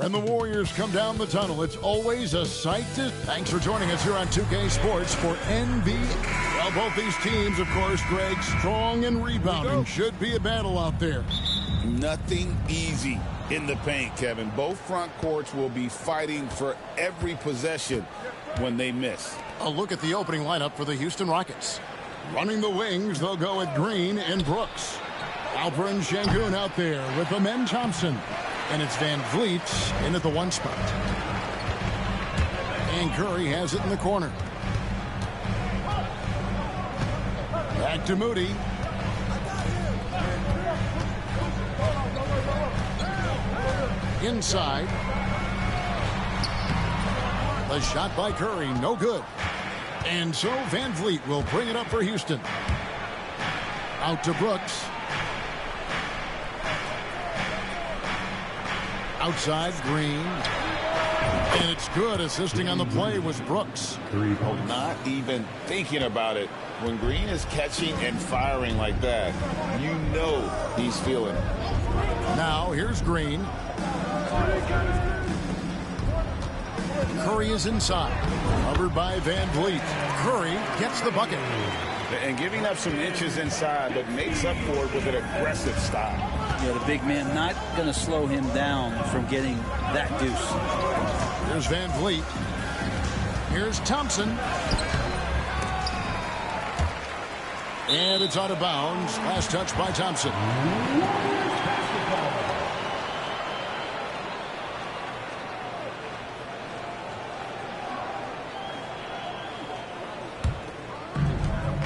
When the Warriors come down the tunnel, it's always a sight to... Thanks for joining us here on 2K Sports for NBA. Well, both these teams, of course, Greg, strong and rebounding. Should be a battle out there. Nothing easy in the paint, Kevin. Both front courts will be fighting for every possession when they miss. A look at the opening lineup for the Houston Rockets. Running the wings, they'll go with Green and Brooks. Alperen Sengun out there with Amen Thompson. And it's Van Vliet in at the 1 spot. And Curry has it in the corner. Back to Moody. Inside. The shot by Curry, no good. And so Van Vliet will bring it up for Houston. Out to Brooks. Outside, Green. And it's good. Assisting on the play was Brooks. Not even thinking about it. When Green is catching and firing like that, you know he's feeling it. Now, here's Green. Curry is inside. Covered by Van Vliet. Curry gets the bucket. And giving up some inches inside, but makes up for it with an aggressive style. Yeah, the big man not going to slow him down from getting that deuce. Here's Van Vliet. Here's Thompson. And it's out of bounds. Last touch by Thompson.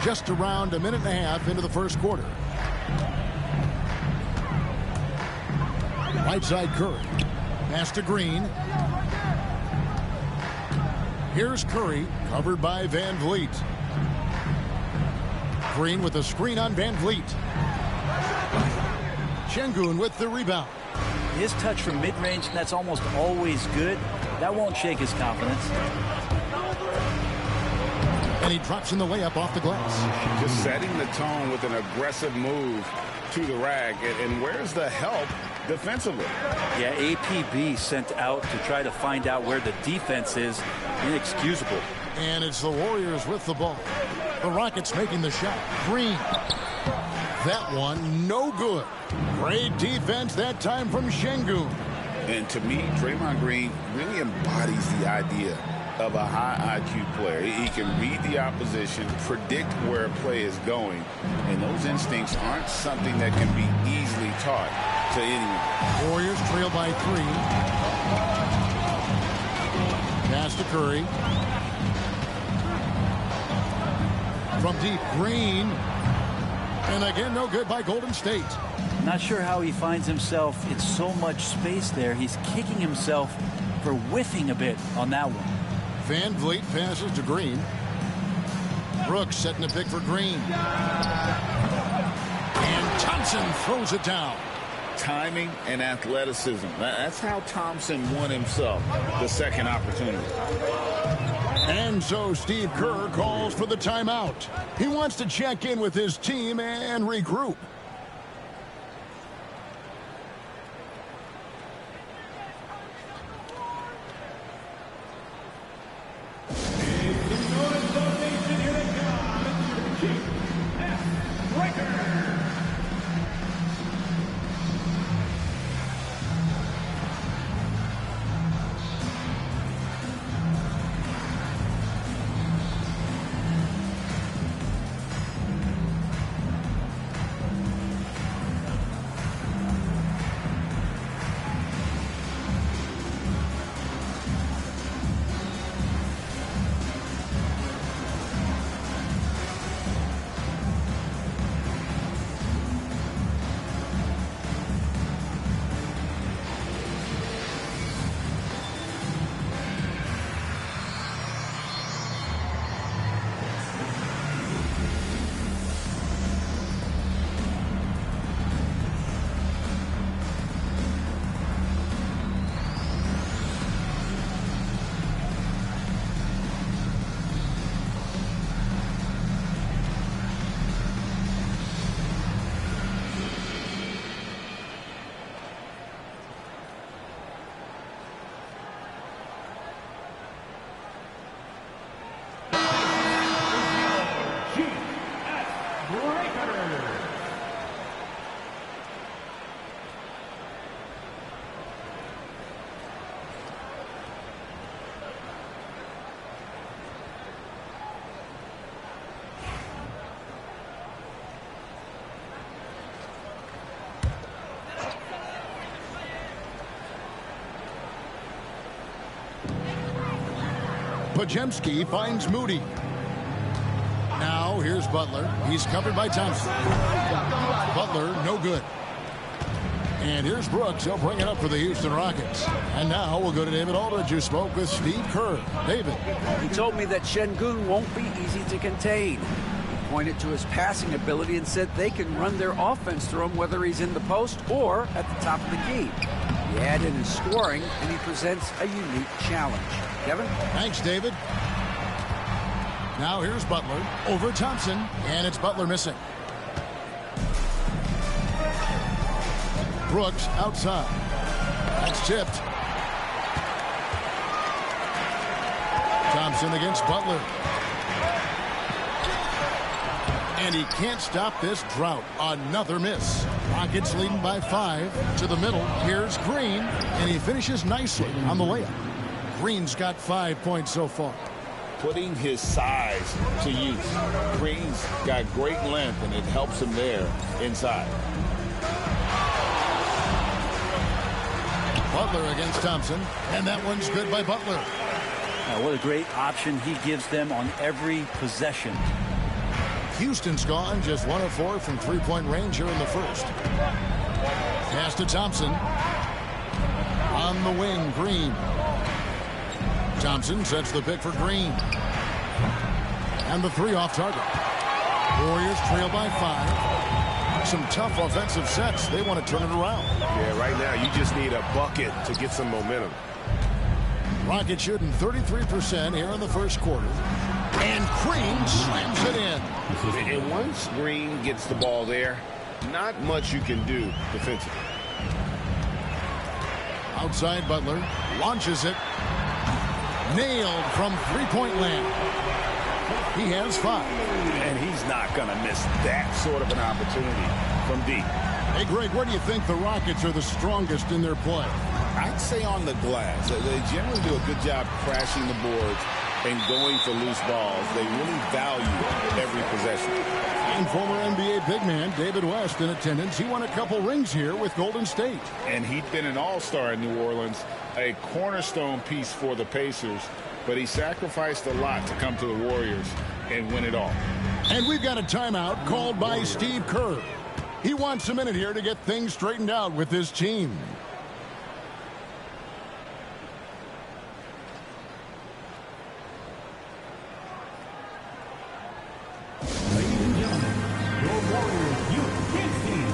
Just around a minute and a half into the first quarter. Right side Curry. Pass to Green. Here's Curry, covered by Van Vliet. Green with a screen on Van Vliet. Sengun with the rebound. His touch from mid-range, that's almost always good. That won't shake his confidence. And he drops in the layup off the glass. Just setting the tone with an aggressive move to the rack. And where's the help defensively? Yeah, APB sent out to try to find out where the defense is. Inexcusable. And it's the Warriors with the ball. The Rockets making the shot. Green. That one, no good. Great defense that time from Sengun. And to me, Draymond Green really embodies the idea of a high IQ player. He can read the opposition, predict where a play is going, and those instincts aren't something that can be easily taught to anyone. Warriors trail by 3. Pass to Curry. From deep, Green. And again, no good by Golden State. Not sure how he finds himself in so much space there. He's kicking himself for whiffing a bit on that one. Van Vliet passes to Green. Brooks setting a pick for Green. And Thompson throws it down. Timing and athleticism. That's how Thompson won himself the second opportunity. And so Steve Kerr calls for the timeout. He wants to check in with his team and regroup. Pajemski finds Moody. Now here's Butler. He's covered by Thompson. Butler, no good. And here's Brooks. He'll bring it up for the Houston Rockets. And now we'll go to David Aldridge, who spoke with Steve Kerr. David. He told me that Şengün won't be easy to contain. He pointed to his passing ability and said they can run their offense through him whether he's in the post or at the top of the key. He added his scoring, and he presents a unique challenge. Kevin? Thanks, David. Now here's Butler over Thompson, and it's Butler missing. Brooks outside. That's tipped. Thompson against Butler. And he can't stop this drought. Another miss. Rockets leading by 5 to the middle. Here's Green, and he finishes nicely on the layup. Green's got 5 points so far. Putting his size to use. Green's got great length, and it helps him there inside. Butler against Thompson, and that one's good by Butler. What a great option he gives them on every possession. Houston's gone just 1 of 4 from three-point range here in the first. Pass to Thompson. On the wing, Green. Thompson sets the pick for Green. And the 3 off target. Warriors trail by 5. Some tough offensive sets. They want to turn it around. Yeah, right now you just need a bucket to get some momentum. Rockets shooting 33% here in the first quarter. And Green slams it in. And once Green gets the ball there, not much you can do defensively. Outside Butler launches it. Nailed from three-point land. He has 5. And he's not going to miss that sort of an opportunity from deep. Hey, Greg, where do you think the Rockets are the strongest in their play? I'd say on the glass. They generally do a good job crashing the boards and going for loose balls. They really value every possession. And former NBA big man David West in attendance. He won a couple rings here with Golden State. And he'd been an all-star in New Orleans, a cornerstone piece for the Pacers, but he sacrificed a lot to come to the Warriors and win it all. And we've got a timeout called by Steve Kerr. He wants a minute here to get things straightened out with his team. Ladies and gentlemen, your Warriors Youth Kids team.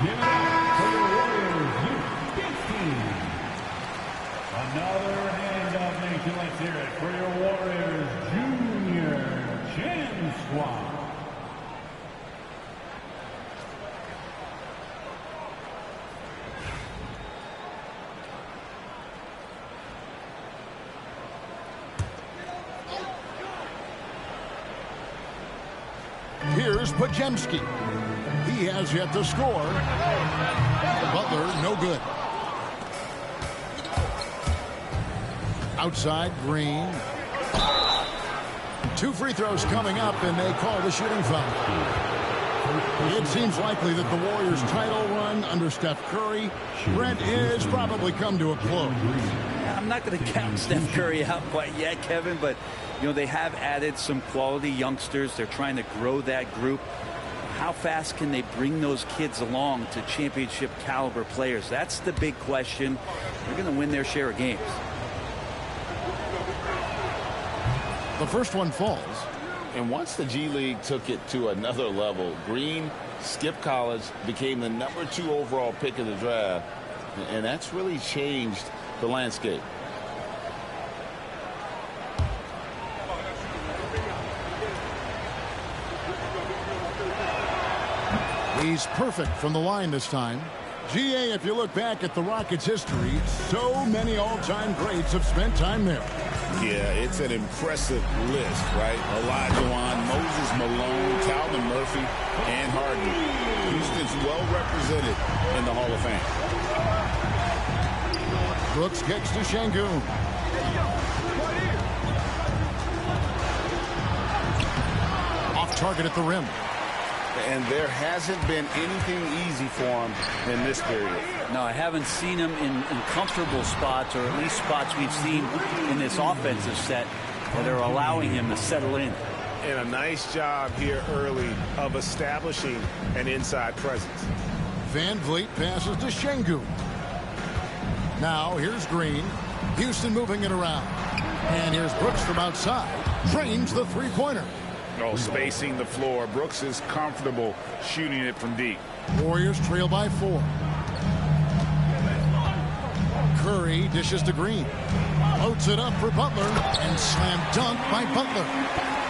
Give it up for the Warriors Youth Kids team. Another hand of nation. Let's hear it for your Warriors Junior Chin Squad. Here's Pajemski. He has yet to score. Butler, no good. Outside, Green. 2 free throws coming up, and they call the shooting foul. It seems likely that the Warriors' title run under Steph Curry, Brent, is probably come to a close. I'm not going to count Steph Curry out quite yet, Kevin, but You know, they have added some quality youngsters. They're trying to grow that group. How fast can they bring those kids along to championship caliber players? That's the big question. They're going to win their share of games. The first one falls. And once the G League took it to another level, Green skipped college, became the #2 overall pick of the draft, and that's really changed the landscape. He's perfect from the line this time. GA, if you look back at the Rockets' history, so many all-time greats have spent time there. Yeah, it's an impressive list, right? Olajuwon, Moses Malone, Calvin Murphy, and Harden. Houston's well represented in the Hall of Fame. Brooks gets to Şengün. Off target at the rim. And there hasn't been anything easy for him in this period. No, I haven't seen him in comfortable spots, or at least spots we've seen in this offensive set that are allowing him to settle in. And a nice job here early of establishing an inside presence. Van Vliet passes to Şengün. Now here's Green. Houston moving it around. And here's Brooks from outside. Drains the three-pointer. Oh, spacing the floor. Brooks is comfortable shooting it from deep. Warriors trail by 4. Curry dishes to Green. Loads it up for Butler. And slam dunk by Butler.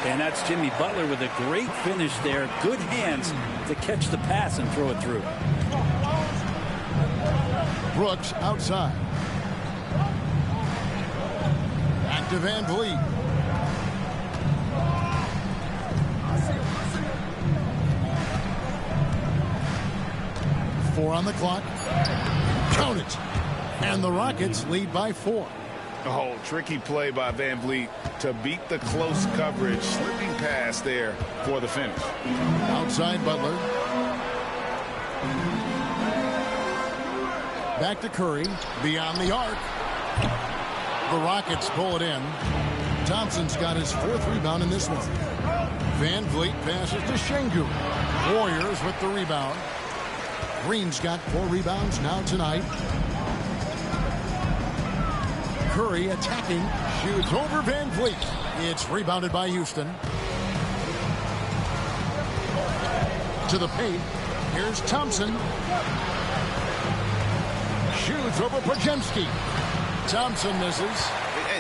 And that's Jimmy Butler with a great finish there. Good hands to catch the pass and throw it through. Brooks outside. Back to Van Vliet. Four on the clock. Count it. And the Rockets lead by 4. Oh, tricky play by Van Vliet to beat the close coverage. Slipping pass there for the finish. Outside Butler. Back to Curry. Beyond the arc. The Rockets pull it in. Thompson's got his 4th rebound in this one. Van Vliet passes to Şengün. Warriors with the rebound. Green's got 4 rebounds now tonight. Curry attacking. Shoots over Van Vliet. It's rebounded by Houston. To the paint. Here's Thompson. Shoots over Podziemski. Thompson misses.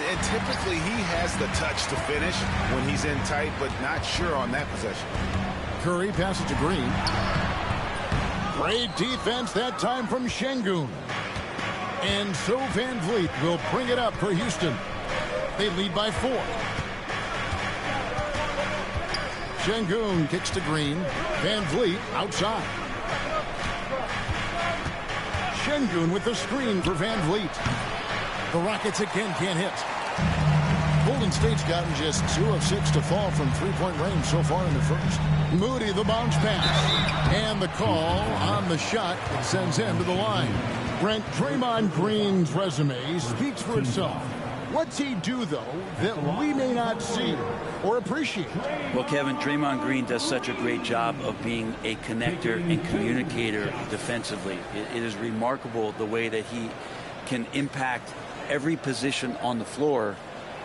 And typically he has the touch to finish when he's in tight, but not sure on that possession. Curry passes to Green. Great defense that time from Şengün. And so Van Vliet will bring it up for Houston. They lead by 4. Şengün kicks to Green. Van Vliet outside. Şengün with the screen for Van Vliet. The Rockets again can't hit. Golden State's gotten just 2 of 6 to fall from three-point range so far in the first. Moody the bounce pass. And the call on the shot that sends him to the line. Brent, Draymond Green's resume speaks for itself. What's he do, though, that we may not see or appreciate? Well, Kevin, Draymond Green does such a great job of being a connector and communicator defensively. It is remarkable the way that he can impact every position on the floor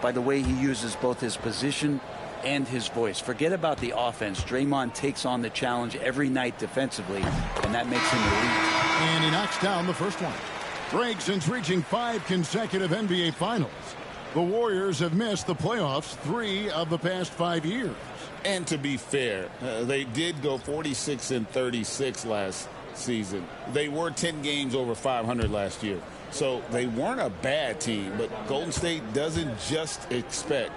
by the way he uses both his position and his voice. Forget about the offense. Draymond takes on the challenge every night defensively, and that makes him elite. And he knocks down the first one. Break since reaching 5 consecutive NBA Finals. The Warriors have missed the playoffs 3 of the past 5 years. And to be fair, they did go 46-36 last season. They were 10 games over 500 last year. So they weren't a bad team, but Golden State doesn't just expect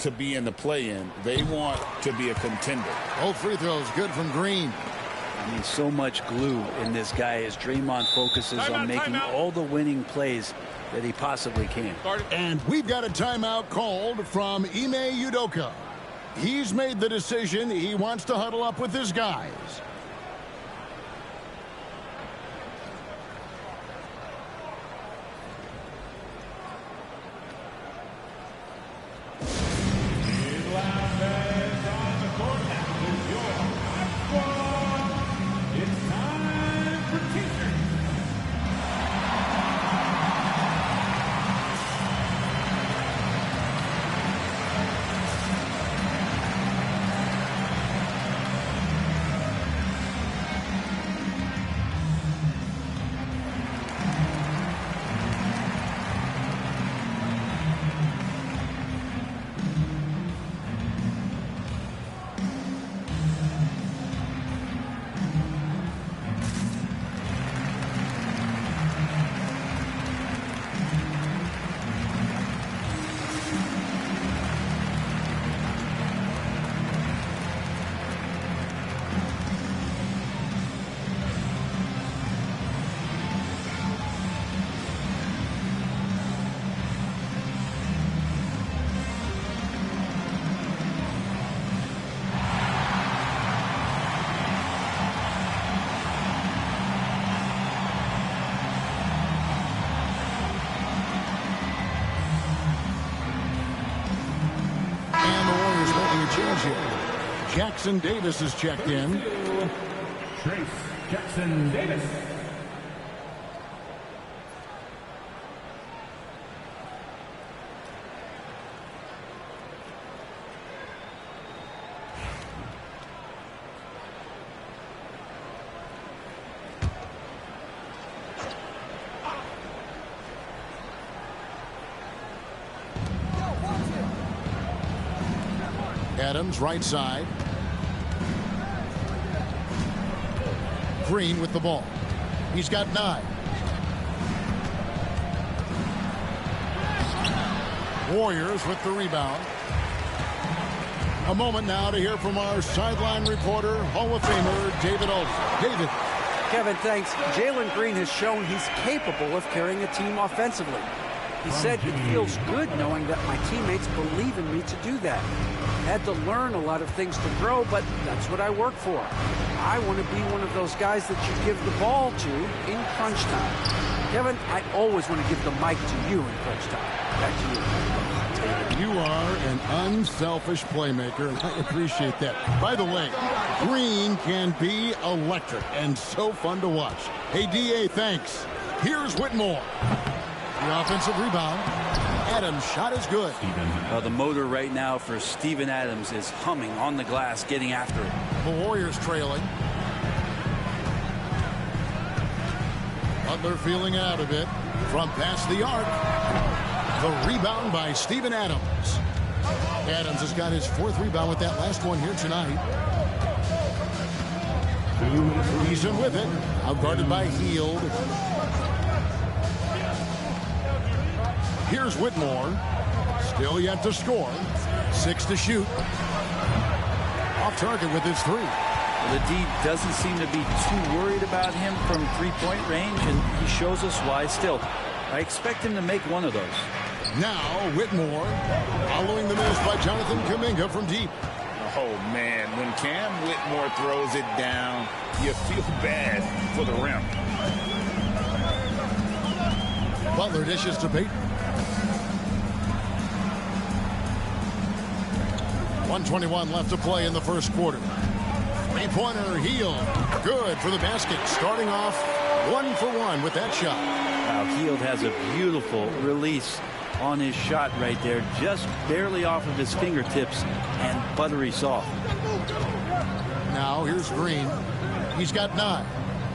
to be in the play-in. They want to be a contender. Both free throws good from Green. I mean, so much glue in this guy as Draymond focuses on making all the winning plays that he possibly can. And we've got a timeout called from Ime Udoka. He's made the decision he wants to huddle up with his guys. change here. Jackson Davis is checked in. Trace Jackson Davis. Adams, right side. Green with the ball. He's got 9. Warriors with the rebound. A moment now to hear from our sideline reporter, Hall of Famer David Olson. David. Kevin, thanks. Jalen Green has shown he's capable of carrying a team offensively. He said it feels good knowing that my teammates believe in me to do that. Had to learn a lot of things to grow, but that's what I work for. I want to be one of those guys that you give the ball to in crunch time. Kevin, I always want to give the mic to you in crunch time. Back to you. You are an unselfish playmaker, and I appreciate that. By the way, Green can be electric and so fun to watch. Hey, D.A., thanks. Here's Whitmore. The offensive rebound. Adams' shot is good. The motor right now for Steven Adams is humming on the glass, getting after it. The Warriors trailing. Butler feeling out a bit from past the arc. The rebound by Steven Adams. Adams has got his 4th rebound with that last one here tonight. He's in with it. Out guarded by Hield. Here's Whitmore. Still yet to score. 6 to shoot. Off target with his 3. The D doesn't seem to be too worried about him from three-point range, and he shows us why still. I expect him to make one of those. Now Whitmore following the miss by Jonathan Kuminga from deep. Oh, man, when Cam Whitmore throws it down, you feel bad for the rim. Butler dishes to Payton. 1:21 left to play in the first quarter. Three-pointer Hield. Good for the basket. Starting off 1 for 1 with that shot. Now Hield has a beautiful release on his shot right there. Just barely off of his fingertips and buttery soft. Now here's Green. He's got 9.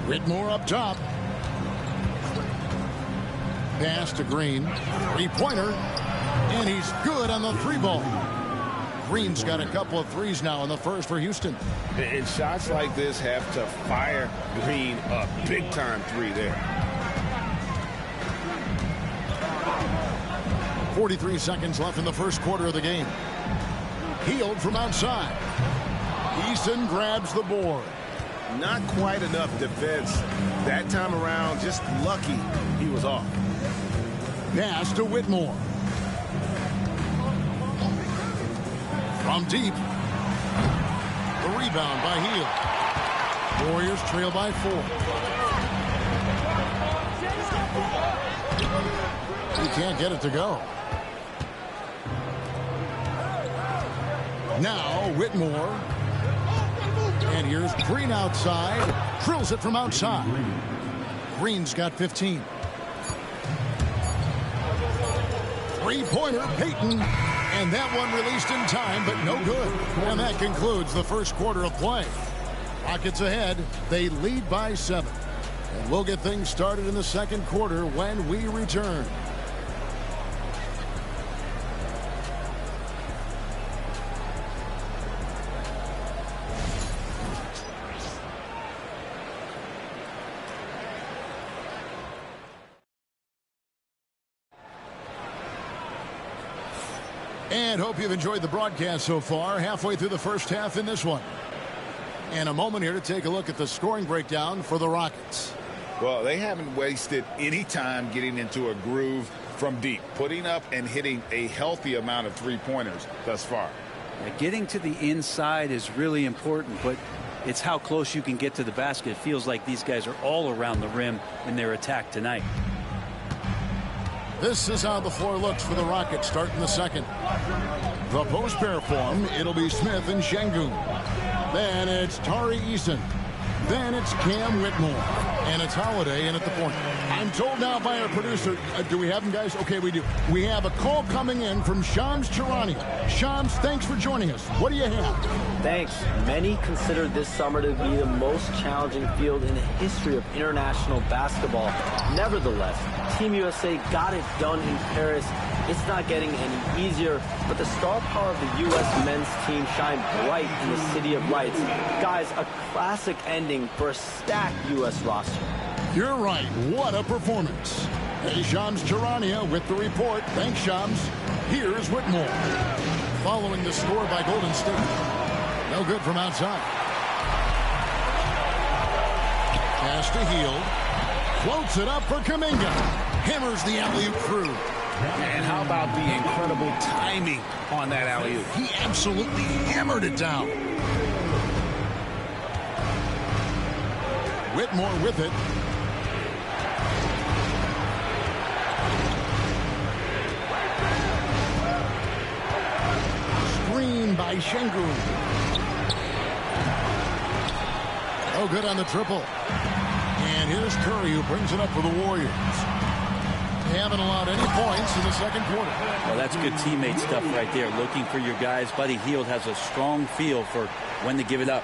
Whitmore up top. Pass to Green. Three-pointer. And he's good on the 3-ball. Green's got a couple of threes now in the first for Houston. And shots like this have to fire Green up. Big-time 3 there. 43 seconds left in the first quarter of the game. Hield from outside. Eason grabs the board. Not quite enough defense. That time around, just lucky he was off. Pass to Whitmore. From deep. The rebound by Hield. Warriors trail by 4. He can't get it to go. Now Whitmore. And here's Green outside. Drills it from outside. Green's got 15. Three-pointer, Payton. And that one released in time, but no good. And that concludes the first quarter of play. Rockets ahead. They lead by 7. And we'll get things started in the second quarter when we return. And hope you've enjoyed the broadcast so far. Halfway through the first half in this one. And a moment here to take a look at the scoring breakdown for the Rockets. Well, they haven't wasted any time getting into a groove from deep, putting up and hitting a healthy amount of three-pointers thus far. Getting to the inside is really important, but it's how close you can get to the basket. It feels like these guys are all around the rim in their attack tonight. This is how the floor looks for the Rockets starting the second. The post pair form, it'll be Smith and Şengün. Then it's Tari Eason. Then it's Cam Whitmore. And it's Holiday in at the point. I'm told now by our producer, do we have him, guys? Okay, we do. We have a call coming in from Shams Charania. Shams, thanks for joining us. What do you have? Thanks. Many consider this summer to be the most challenging field in the history of international basketball. Nevertheless, Team USA got it done in Paris. It's not getting any easier, but the star power of the U.S. men's team shined bright in the City of Lights. Guys, a classic ending for a stacked U.S. roster. You're right. What a performance. Hey, Shams Charania with the report. Thanks, Shams. Here's Whitmore. Following the score by Golden State. No good from outside. Pass to Hield. Floats it up for Kuminga. Hammers the alley-oop through. And how about the incredible timing on that alley-oop? He absolutely hammered it down. Whitmore with it. Screen by Şengün. Oh, good on the triple. And here's Curry, who brings it up for the Warriors. They haven't allowed any points in the second quarter. Well, that's good teammate stuff right there. Looking for your guys. Buddy Hield has a strong feel for when to give it up.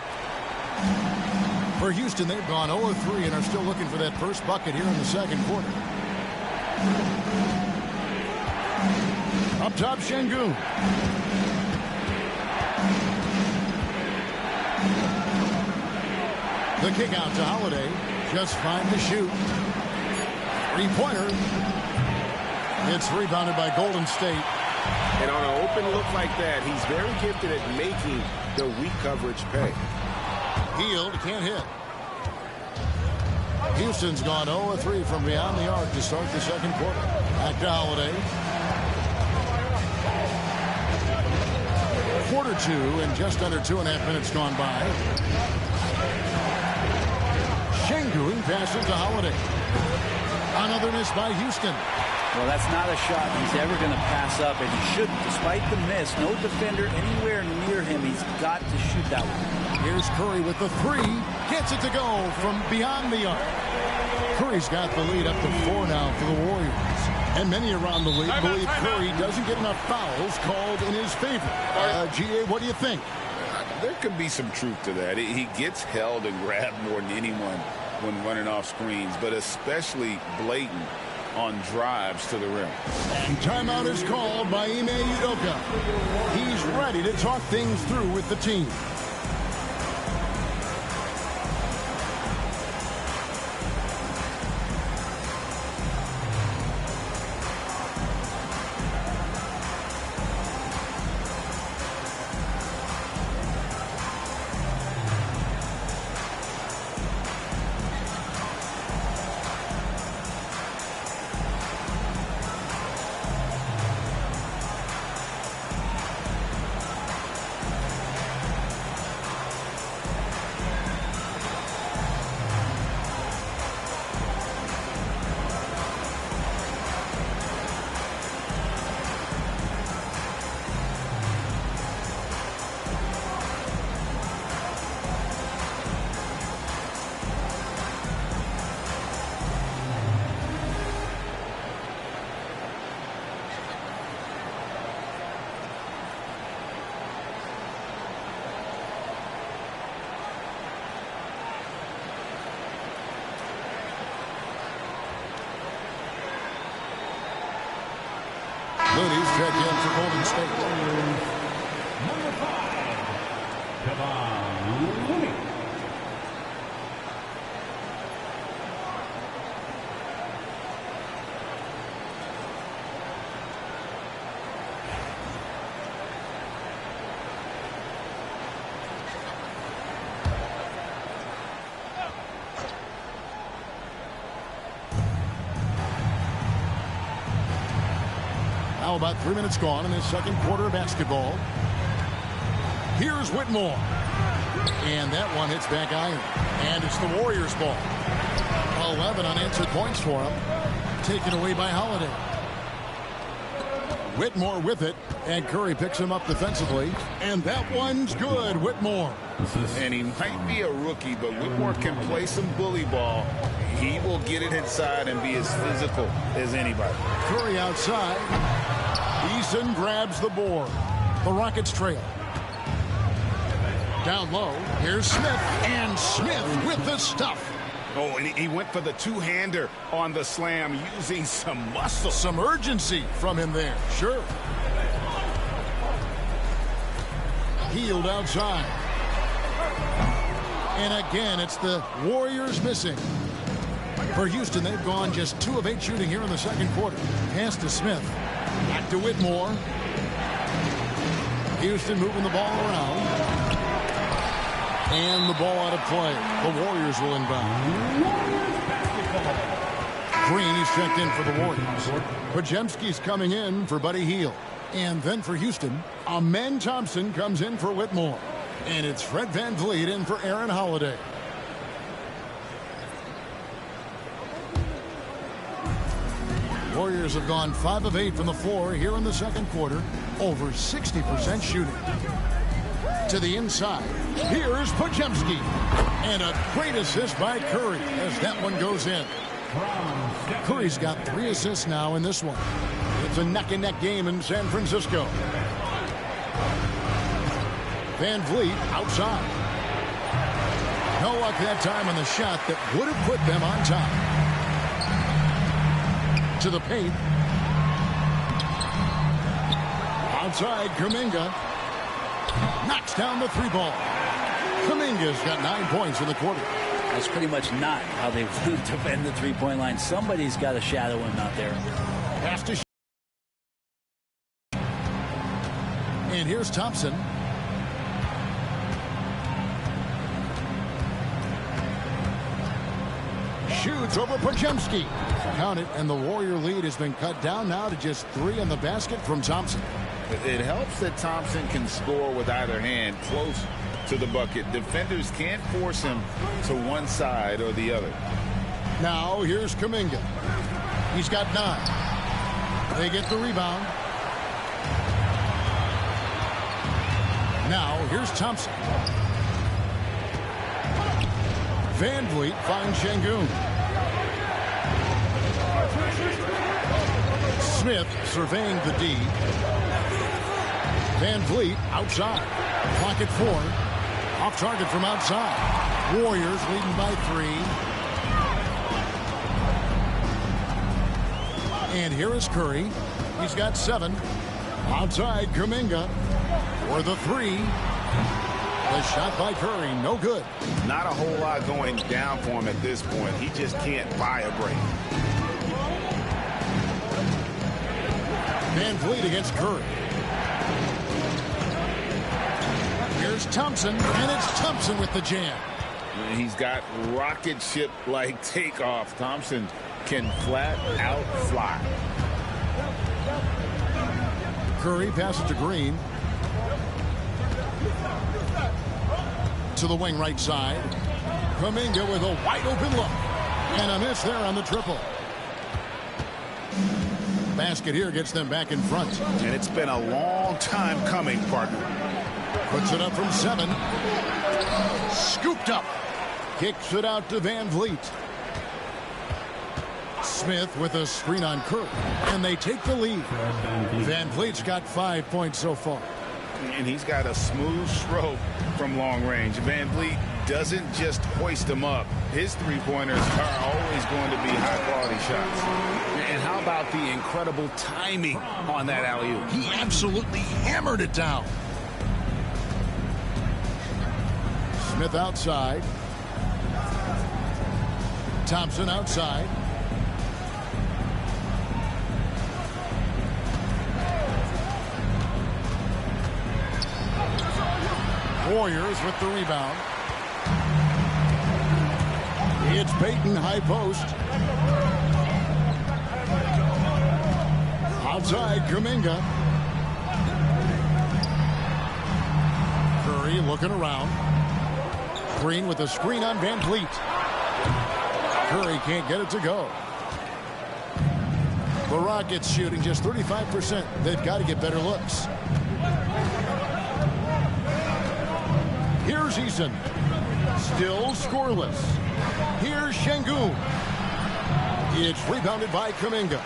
For Houston, they've gone 0-3 and are still looking for that first bucket here in the second quarter. Up top, Şengün. The kick out to Holiday. Just fine to shoot. Three-pointer. It's rebounded by Golden State. And on an open look like that, he's very gifted at making the weak coverage pay. Hield can't hit. Houston's gone 0-3 from beyond the arc to start the second quarter. Back to Holiday. Quarter two and just under 2.5 minutes gone by. Şengün passes to Holiday. Another miss by Houston. Well, that's not a shot he's ever going to pass up, and he shouldn't. Despite the miss, no defender anywhere near him. He's got to shoot that one. Here's Curry with the three. Gets it to go from beyond the arc. Curry's got the lead up to 4 now for the Warriors. And many around the league believe Curry doesn't get enough fouls called in his favor. G.A., what do you think? There could be some truth to that. He gets held and grabbed more than anyone when running off screens, but especially blatant on drives to the rim. And timeout is called by Ime Udoka. He's ready to talk things through with the team. Looney's check in for Golden State. Number 5, Kevon Looney. Now about 3 minutes gone in this second quarter of basketball. Here's Whitmore. And that one hits back iron. And it's the Warriors' ball. 11 unanswered points for him. Taken away by Holiday. Whitmore with it, and Curry picks him up defensively, and that one's good. Whitmore. And he might be a rookie, but Whitmore can play some bully ball. He will get it inside and be as physical as anybody. Curry outside. Eason grabs the board. The Rockets trail. Down low, here's Smith, and Smith with the stuff. Oh, and he went for the two-hander on the slam using some muscle. Some urgency from him there, sure. Healed outside. And again, it's the Warriors missing. For Houston, they've gone just 2 of 8 shooting here in the second quarter. Pass to Smith. Back to Whitmore. Houston moving the ball around. And the ball out of play. The Warriors will inbound. Green is checked in for the Warriors. Pajemski's coming in for Buddy Hield. And then for Houston, Amen Thompson comes in for Whitmore. And it's Fred VanVleet in for Aaron Holiday. Warriors have gone 5 of 8 from the floor here in the second quarter. Over 60% shooting. To the inside. Here's Pajemski. And a great assist by Curry as that one goes in. Curry's got 3 assists now in this one. It's a neck-and-neck game in San Francisco. VanVleet outside. No luck that time on the shot that would have put them on top. To the paint. Outside, Kuminga. Knocks down the 3 ball. Kuminga's got 9 points in the quarter. That's pretty much not how they want to defend the three-point line. Somebody's got to shadow him out there. Pass to and here's Thompson. Shoots over Pajemski. Count it, and the Warrior lead has been cut down now to just 3 in the basket from Thompson. It helps that Thompson can score with either hand close to the bucket. Defenders can't force him to one side or the other. Now here's Kuminga. He's got 9. They get the rebound. Now here's Thompson. VanVleet finds Şengün. Smith surveying the D. VanVleet outside. Clock at 4. Off target from outside. Warriors leading by 3. And here is Curry. He's got 7. Outside Kuminga for the 3. The shot by Curry, no good. Not a whole lot going down for him at this point. He just can't buy a break. VanVleet against Curry. Here's Thompson, and it's Thompson with the jam. He's got rocket ship-like takeoff. Thompson can flat out fly. Curry passes to Green. To the wing right side. Kuminga with a wide open look. And a miss there on the triple. Basket here gets them back in front. And it's been a long time coming, partner. Puts it up from 7. Scooped up. Kicks it out to VanVleet. Smith with a screen on Curry. And they take the lead. VanVleet's got 5 points so far. And he's got a smooth stroke from long range. VanVleet doesn't just hoist them up. His three-pointers are always going to be high-quality shots. And how about the incredible timing on that alley-oop? He absolutely hammered it down. Smith outside. Thompson outside. Warriors with the rebound. It's Payton, high post. Outside, Kuminga. Curry looking around. Green with a screen on VanVleet. Curry can't get it to go. The Rockets shooting just 35%. They've got to get better looks. Here's Eason. Still scoreless. Here's Şengün. It's rebounded by Kuminga.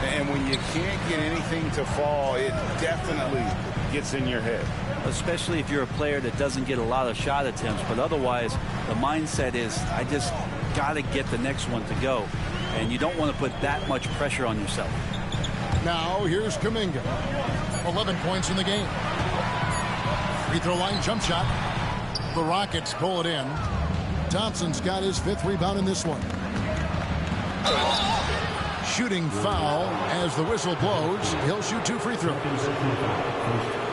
And when you can't get anything to fall, it definitely gets in your head. Especially if you're a player that doesn't get a lot of shot attempts. But otherwise, the mindset is, I just got to get the next one to go. And you don't want to put that much pressure on yourself. Now here's Kuminga. 11 points in the game. Free throw line jump shot. The Rockets pull it in. Thompson's got his 5th rebound in this one. Shooting foul as the whistle blows. He'll shoot 2 free throws.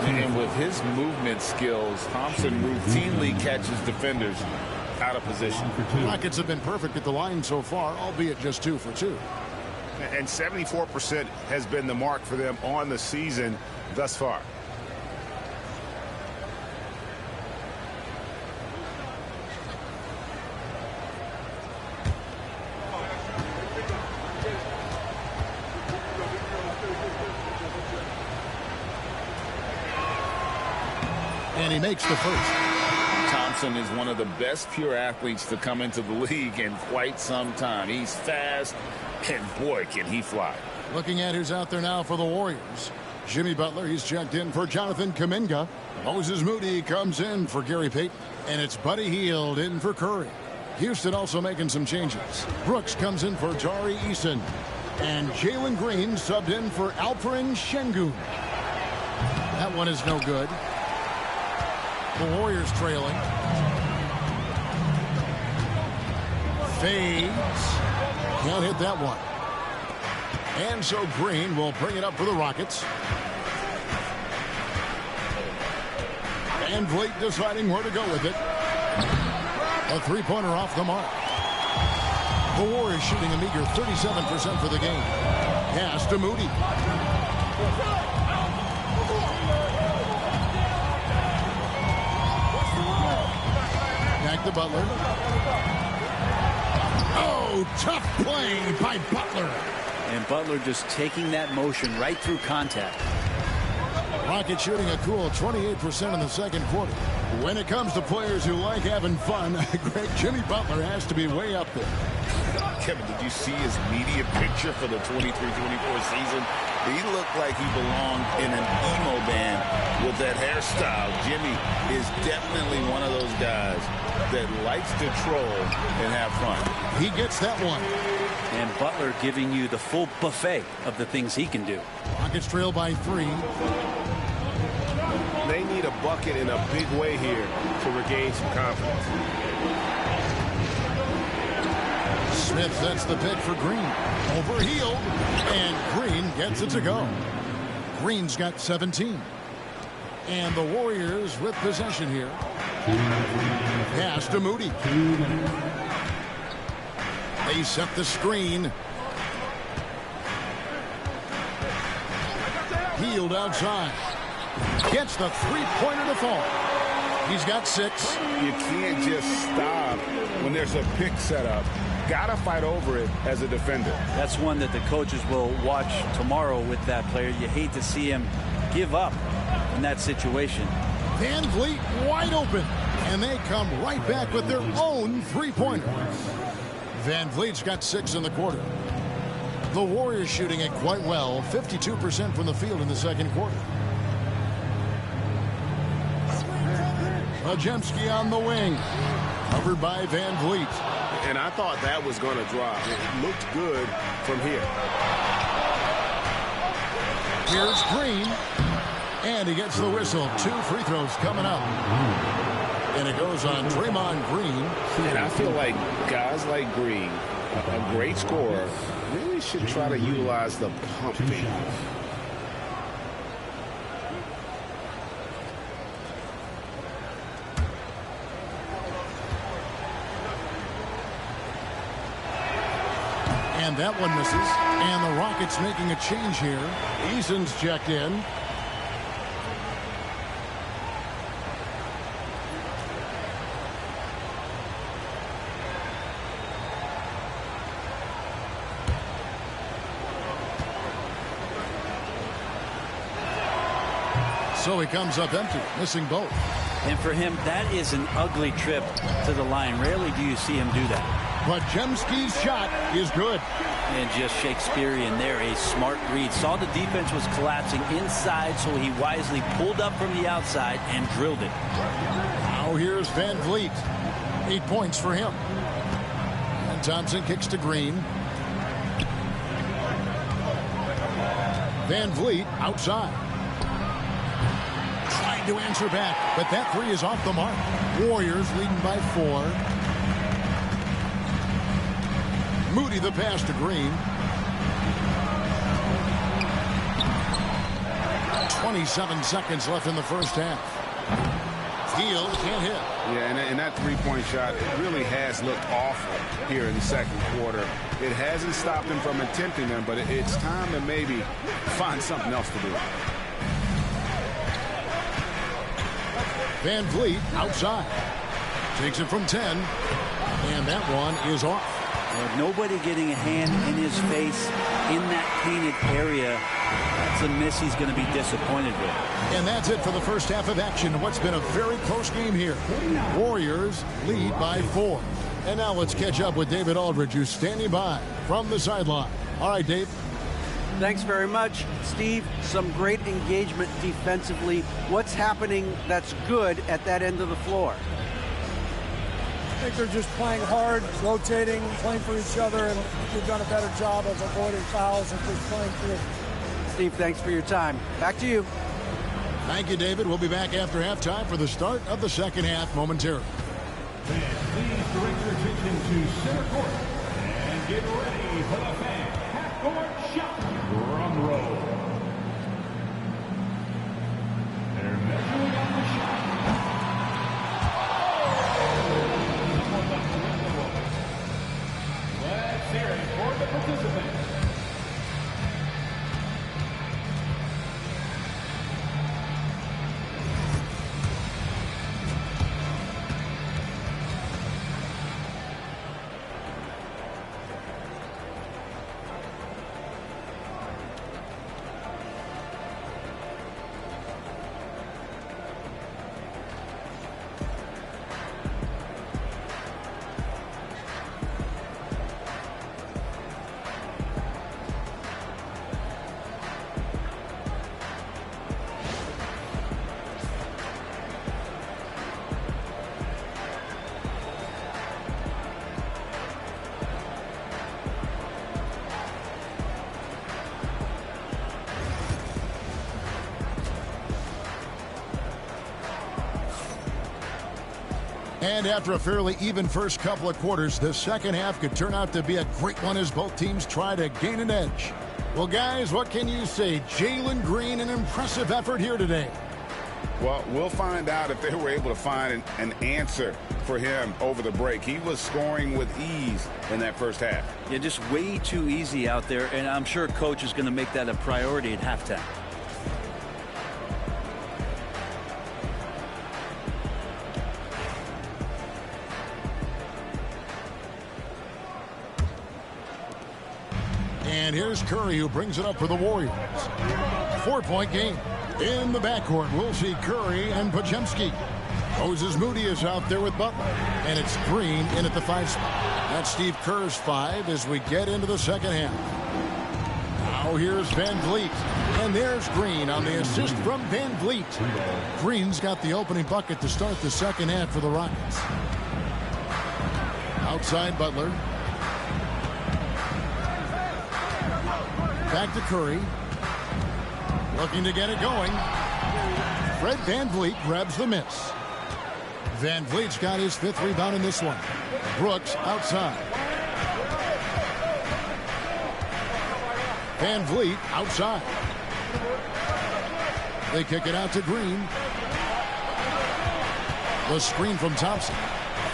And with his movement skills, Thompson routinely catches defenders out of position. Rockets have been perfect at the line so far, albeit just 2 for 2. And 74% has been the mark for them on the season thus far. And he makes the first. Thompson is one of the best pure athletes to come into the league in quite some time. He's fast, and boy, can he fly. Looking at who's out there now for the Warriors. Jimmy Butler, he's checked in for Jonathan Kuminga. Moses Moody comes in for Gary Payton. And it's Buddy Hield in for Curry. Houston also making some changes. Brooks comes in for Tari Eason. And Jalen Green subbed in for Alperen Şengün. That one is no good. The Warriors trailing. Fades. Can't hit that one. And so Green will bring it up for the Rockets. Van Vliet deciding where to go with it. A 3-pointer off the mark. The Warriors shooting a meager 37% for the game. Pass to Moody. Back to Butler. Oh, tough play by Butler. And Butler just taking that motion right through contact. Rockets shooting a cool 28% in the second quarter. When it comes to players who like having fun, great Jimmy Butler has to be way up there. Kevin, did you see his media picture for the 23-24 season? He looked like he belonged in an emo band with that hairstyle. Jimmy is definitely one of those guys that likes to troll and have fun. He gets that one. And Butler giving you the full buffet of the things he can do. Rockets trail by 3. They need a bucket in a big way here to regain some confidence. Smith sets the pick for Green. Over Hield. And Green gets it to go. Green's got 17. And the Warriors with possession here. Pass to Moody. They set the screen. Hield outside. Gets the 3-pointer to fall. He's got 6. You can't just stop when there's a pick set up. Gotta fight over it as a defender. That's one that the coaches will watch tomorrow with that player. You hate to see him give up in that situation. Van Vliet wide open. And they come right back with their own 3-pointer. Van Vliet's got 6 in the quarter. The Warriors shooting it quite well. 52% from the field in the second quarter. Majemski on the wing. Covered by Van Vliet. And I thought that was going to drop. It looked good from here. Here's Green. And he gets the whistle. 2 free throws coming up. And it goes on Draymond Green. And I feel like guys like Green, a great scorer, really should try to utilize the pump fake. And that one misses. And the Rockets making a change here. Eason's checked in. So he comes up empty, missing both. And for him, that is an ugly trip to the line. Rarely do you see him do that. Podziemski's shot is good. And just Shakespearean there, a smart read. Saw the defense was collapsing inside, so he wisely pulled up from the outside and drilled it. Now here's Van Vliet. 8 points for him. And Thompson kicks to Green. Van Vliet outside. Trying to answer back, but that three is off the mark. Warriors leading by 4. Moody the pass to Green. 27 seconds left in the first half. Hield can't hit. Yeah, and that three-point shot really has looked awful here in the second quarter. It hasn't stopped him from attempting them, but it's time to maybe find something else to do. Van Vliet outside. Takes it from 10. And that one is off. Nobody getting a hand in his face in that painted area. That's a miss he's going to be disappointed with. And that's it for the first half of action. What's been a very close game here. Warriors lead by 4. And now let's catch up with David Aldridge, who's standing by from the sideline. All right, Dave. Thanks very much, Steve. Some great engagement defensively. What's happening that's good at that end of the floor? I think they're just playing hard, rotating, playing for each other, and we've done a better job of avoiding fouls and just playing through. Steve, thanks for your time. Back to you. Thank you, David. We'll be back after halftime for the start of the second half momentarily. Fans, please direct your attention to center court and get ready for the fan half-court shot. Drum roll. They're measuring on the shot. Let's hear it for the participants. And after a fairly even first couple of quarters, the second half could turn out to be a great one as both teams try to gain an edge. Well, guys, what can you say? Jalen Green, an impressive effort here today. Well, we'll find out if they were able to find an answer for him over the break. He was scoring with ease in that first half. Yeah, just way too easy out there, and I'm sure Coach is going to make that a priority at halftime. And here's Curry, who brings it up for the Warriors. 4-point game. In the backcourt, we'll see Curry and Podziemski. Moses Moody is out there with Butler. And it's Green in at the 5 spot. That's Steve Kerr's 5 as we get into the second half. Now here's Van Vliet. And there's Green on the assist from Van Vliet. Green's got the opening bucket to start the second half for the Rockets. Outside Butler. Back to Curry. Looking to get it going. Fred Van Vliet grabs the miss. Van Vliet's got his 5th rebound in this one. Brooks outside. Van Vliet outside. They kick it out to Green. The screen from Thompson.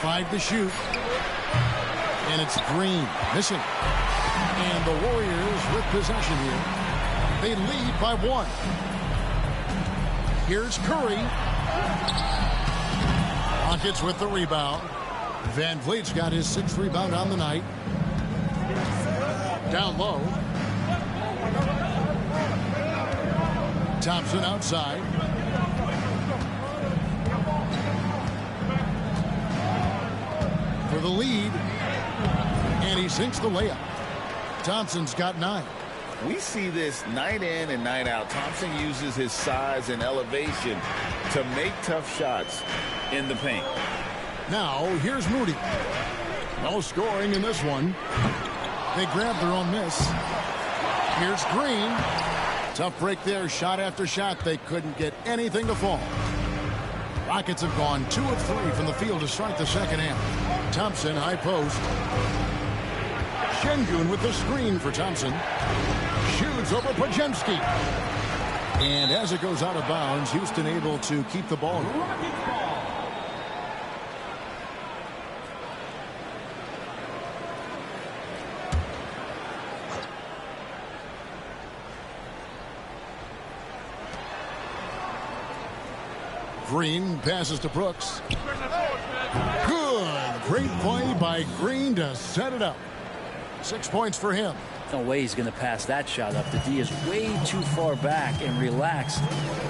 5 to shoot. And it's Green missing. And the Warriors with possession here. They lead by 1. Here's Curry. Rockets with the rebound. Van Vliet's got his 6th rebound on the night. Down low. Thompson outside. For the lead. And he sinks the layup. Thompson's got 9. We see this night in and night out. Thompson uses his size and elevation to make tough shots in the paint. Now, here's Moody. No scoring in this one. They grab their own miss. Here's Green. Tough break there, shot after shot. They couldn't get anything to fall. Rockets have gone 2 of 3 from the field to start the second half. Thompson, high post. Şengün with the screen for Thompson. Shoots over Pajemski. And as it goes out of bounds, Houston able to keep the ball. Green passes to Brooks. Good. Great play by Green to set it up. 6 points for him. No way he's going to pass that shot up. The D is way too far back and relaxed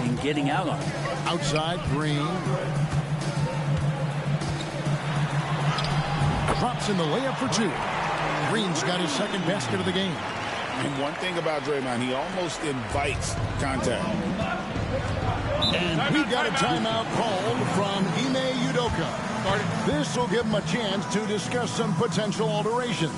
in getting out on it. Outside, Green. Drops in the layup for 2. Green's got his second basket of the game. And one thing about Draymond, he almost invites contact. And we got a timeout called from Ime Udoka. This will give him a chance to discuss some potential alterations.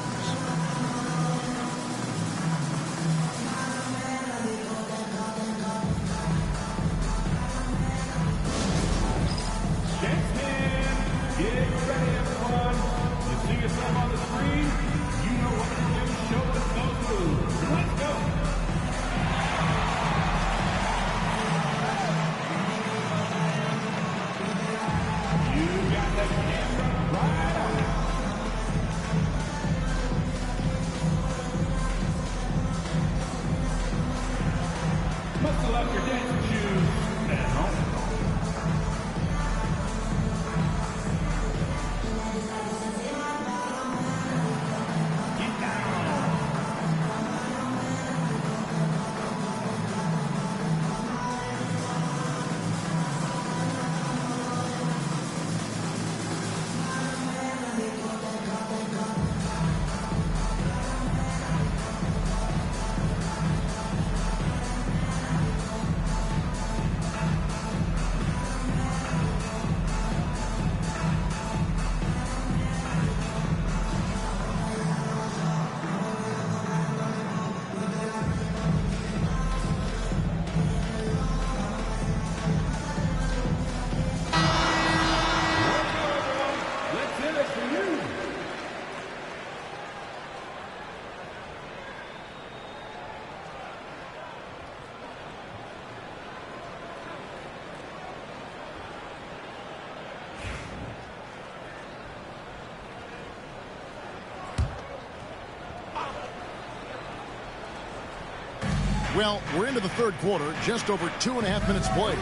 Well, we're into the third quarter, just over 2.5 minutes played.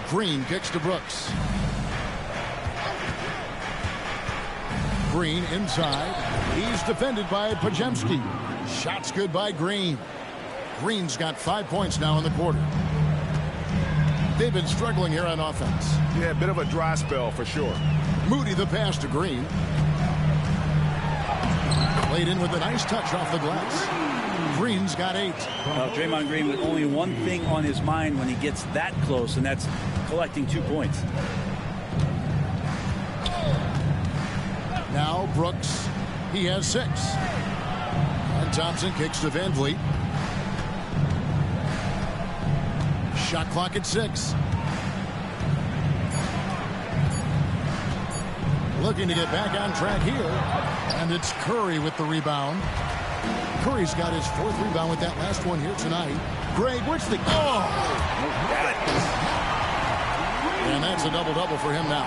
Green kicks to Brooks. Green inside. He's defended by Pajemski. Shots good by Green. Green's got 5 points now in the quarter. They've been struggling here on offense. Yeah, a bit of a dry spell for sure. Moody the pass to Green. Played in with a nice touch off the glass. Green's got 8. Well, Draymond Green with only one thing on his mind when he gets that close, and that's collecting 2 points. Now Brooks, he has 6. And Thompson kicks to Van Vliet. Shot clock at 6. Looking to get back on track here. And it's Curry with the rebound. Curry's got his 4th rebound with that last one here tonight. Greg, where's the... Oh! And that's a double-double for him now.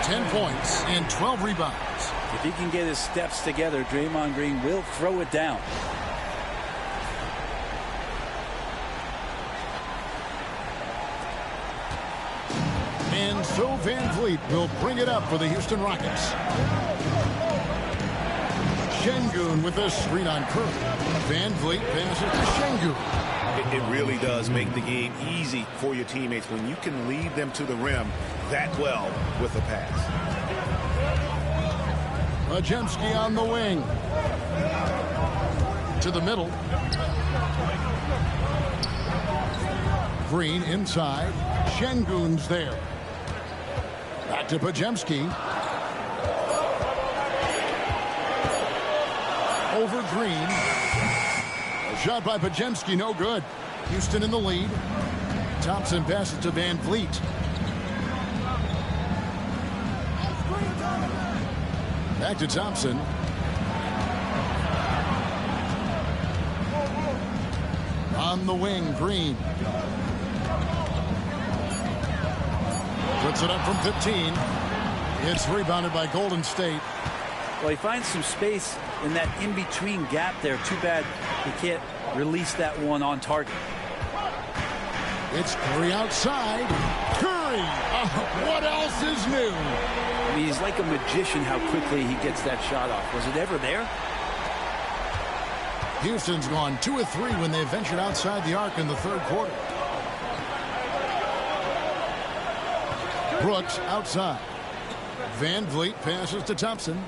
10 points and 12 rebounds. If he can get his steps together, Draymond Green will throw it down. And so Van Vliet will bring it up for the Houston Rockets. Şengün with a screen on Curry. Van Vliet passes to Şengün. It really does make the game easy for your teammates when you can lead them to the rim that well with a pass. Majemski on the wing. To the middle. Green inside. Şengün's there. Back to Majemski. Over Green. A shot by Majemski, no good. Houston in the lead. Thompson passes to Van Vliet. Back to Thompson. On the wing, Green. Puts it up from 15. It's rebounded by Golden State. Well, he finds some space in that in-between gap there. Too bad he can't release that one on target. It's Curry outside. Curry! What else is new? I mean, he's like a magician how quickly he gets that shot off. Was it ever there? Houston's gone 2 of 3 when they ventured outside the arc in the third quarter. Brooks outside. Van Vliet passes to Thompson.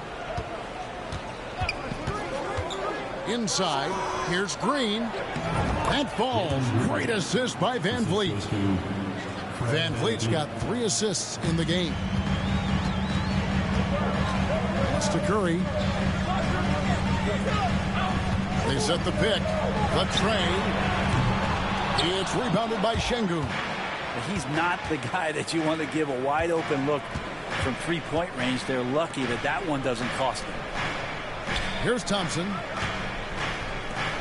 Inside. Here's Green. That falls. Great assist by Van Vliet. Van Vliet's got 3 assists in the game. That's to Curry. They set the pick. The trade. It's rebounded by Şengün. He's not the guy that you want to give a wide open look from three-point range. They're lucky that that one doesn't cost them. Here's Thompson.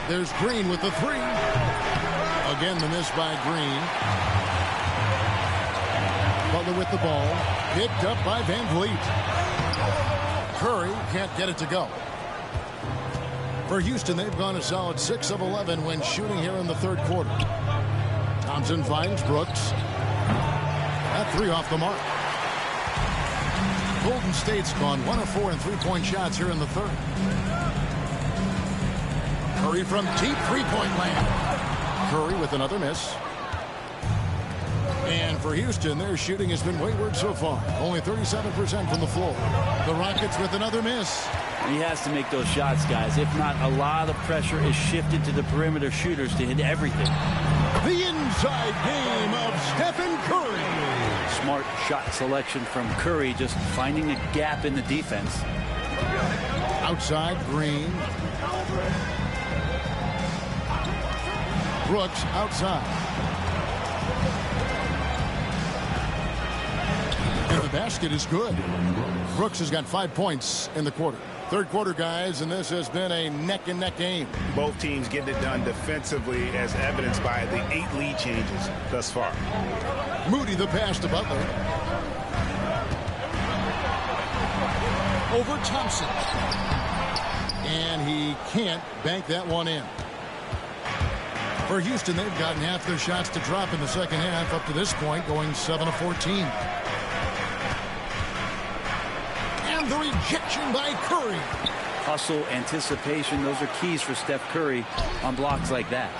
There's Green with the 3. Again, the miss by Green. Butler with the ball. Picked up by Van Vliet. Curry can't get it to go. For Houston, they've gone a solid 6 of 11 when shooting here in the third quarter. Thompson finds Brooks. That 3 off the mark. Golden State's gone 1 of 4 in three-point shots here in the third. Curry from deep three-point land. Curry with another miss. And for Houston, their shooting has been wayward so far. Only 37% from the floor. The Rockets with another miss. He has to make those shots, guys. If not, a lot of pressure is shifted to the perimeter shooters to hit everything. The inside game of Stephen Curry. Smart shot selection from Curry, just finding a gap in the defense. Outside, Green. Brooks outside. And the basket is good. Brooks has got 5 points in the quarter. Third quarter, guys, and this has been a neck-and-neck game. Both teams getting it done defensively, as evidenced by the 8 lead changes thus far. Moody the pass to Butler. Over Thompson. And he can't bank that one in. For Houston, they've gotten half their shots to drop in the second half up to this point, going 7 of 14. And the rejection by Curry. Hustle, anticipation, those are keys for Steph Curry on blocks like that.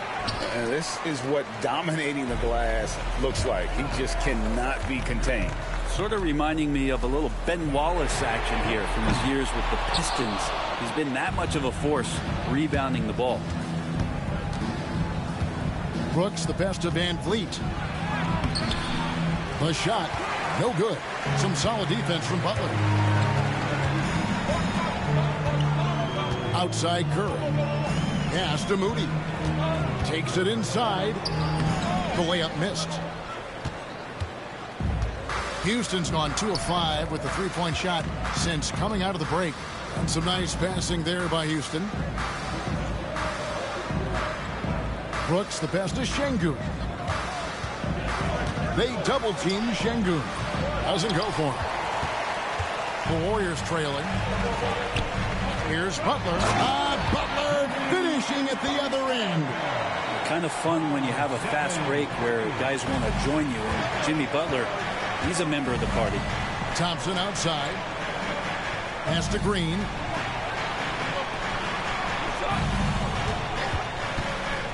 And this is what dominating the glass looks like. He just cannot be contained. Sort of reminding me of a little Ben Wallace action here from his years with the Pistons. He's been that much of a force rebounding the ball. Brooks, the pass to Van Vliet. The shot, no good. Some solid defense from Butler. Outside Curry. Pass to Moody. Takes it inside. The layup missed. Houston's gone 2 of 5 with the three-point shot since coming out of the break. And some nice passing there by Houston. Brooks, the pass to Şengün. They double-team Şengün. Doesn't go for him. The Warriors trailing. Here's Butler. Butler finishing at the other end. Kind of fun when you have a fast break where guys want to join you. And Jimmy Butler, he's a member of the party. Thompson outside. Pass to Green.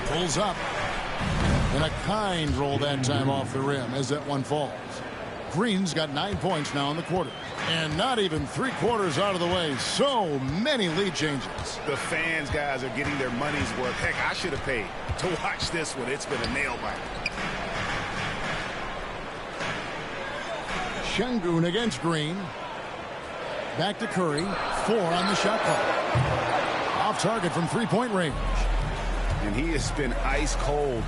Pulls up. And a kind roll that time off the rim as that one falls. Green's got 9 points now in the quarter. And not even 3/4 out of the way. So many lead changes. The fans, guys, are getting their money's worth. Heck, I should have paid to watch this one. It's been a nail biter. Şengün against Green. Back to Curry. 4 on the shot clock. Off target from three-point range. And he has been ice cold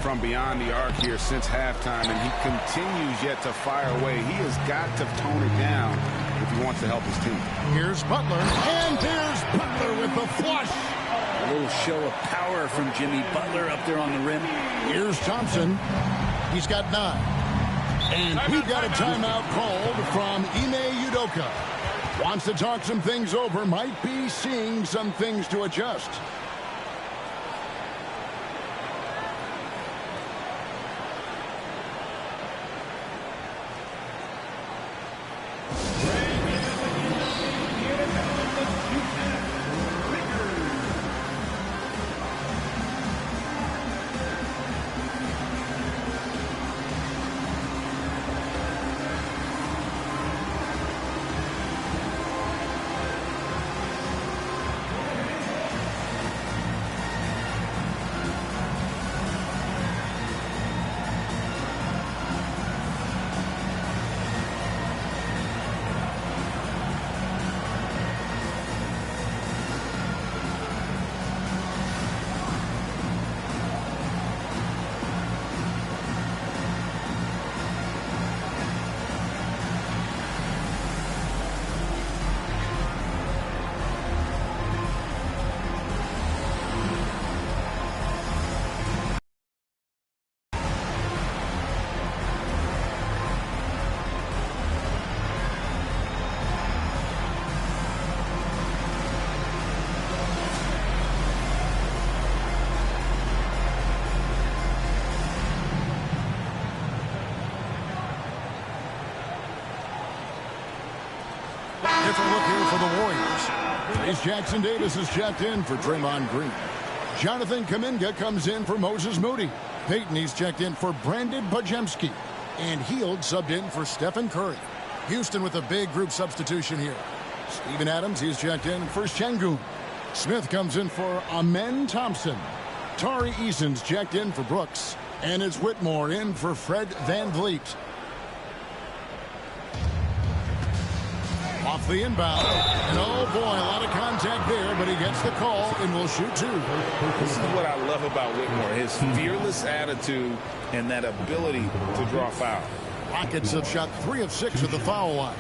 from beyond the arc here since halftime, and he continues yet to fire away. He has got to tone it down if he wants to help his team. Here's Butler, and here's Butler with the flush. A little show of power from Jimmy Butler up there on the rim. Here's Thompson. He's got 9. And we got a timeout called from Ime Udoka. Wants to talk some things over, might be seeing some things to adjust. Different look here for the Warriors. As Jackson Davis is checked in for Draymond Green. Jonathan Kuminga comes in for Moses Moody. Peyton, he's checked in for Brandon Bajemski. And Hield subbed in for Stephen Curry. Houston with a big group substitution here. Steven Adams, he's checked in for Şengün. Smith comes in for Amen Thompson. Tari Eason's checked in for Brooks. And it's Whitmore in for Fred VanVleet. Off the inbound. And oh boy, a lot of contact there, but he gets the call and will shoot 2. This is what I love about Whitmore, his fearless attitude and that ability to draw foul. Rockets have shot 3 of 6 at the foul line.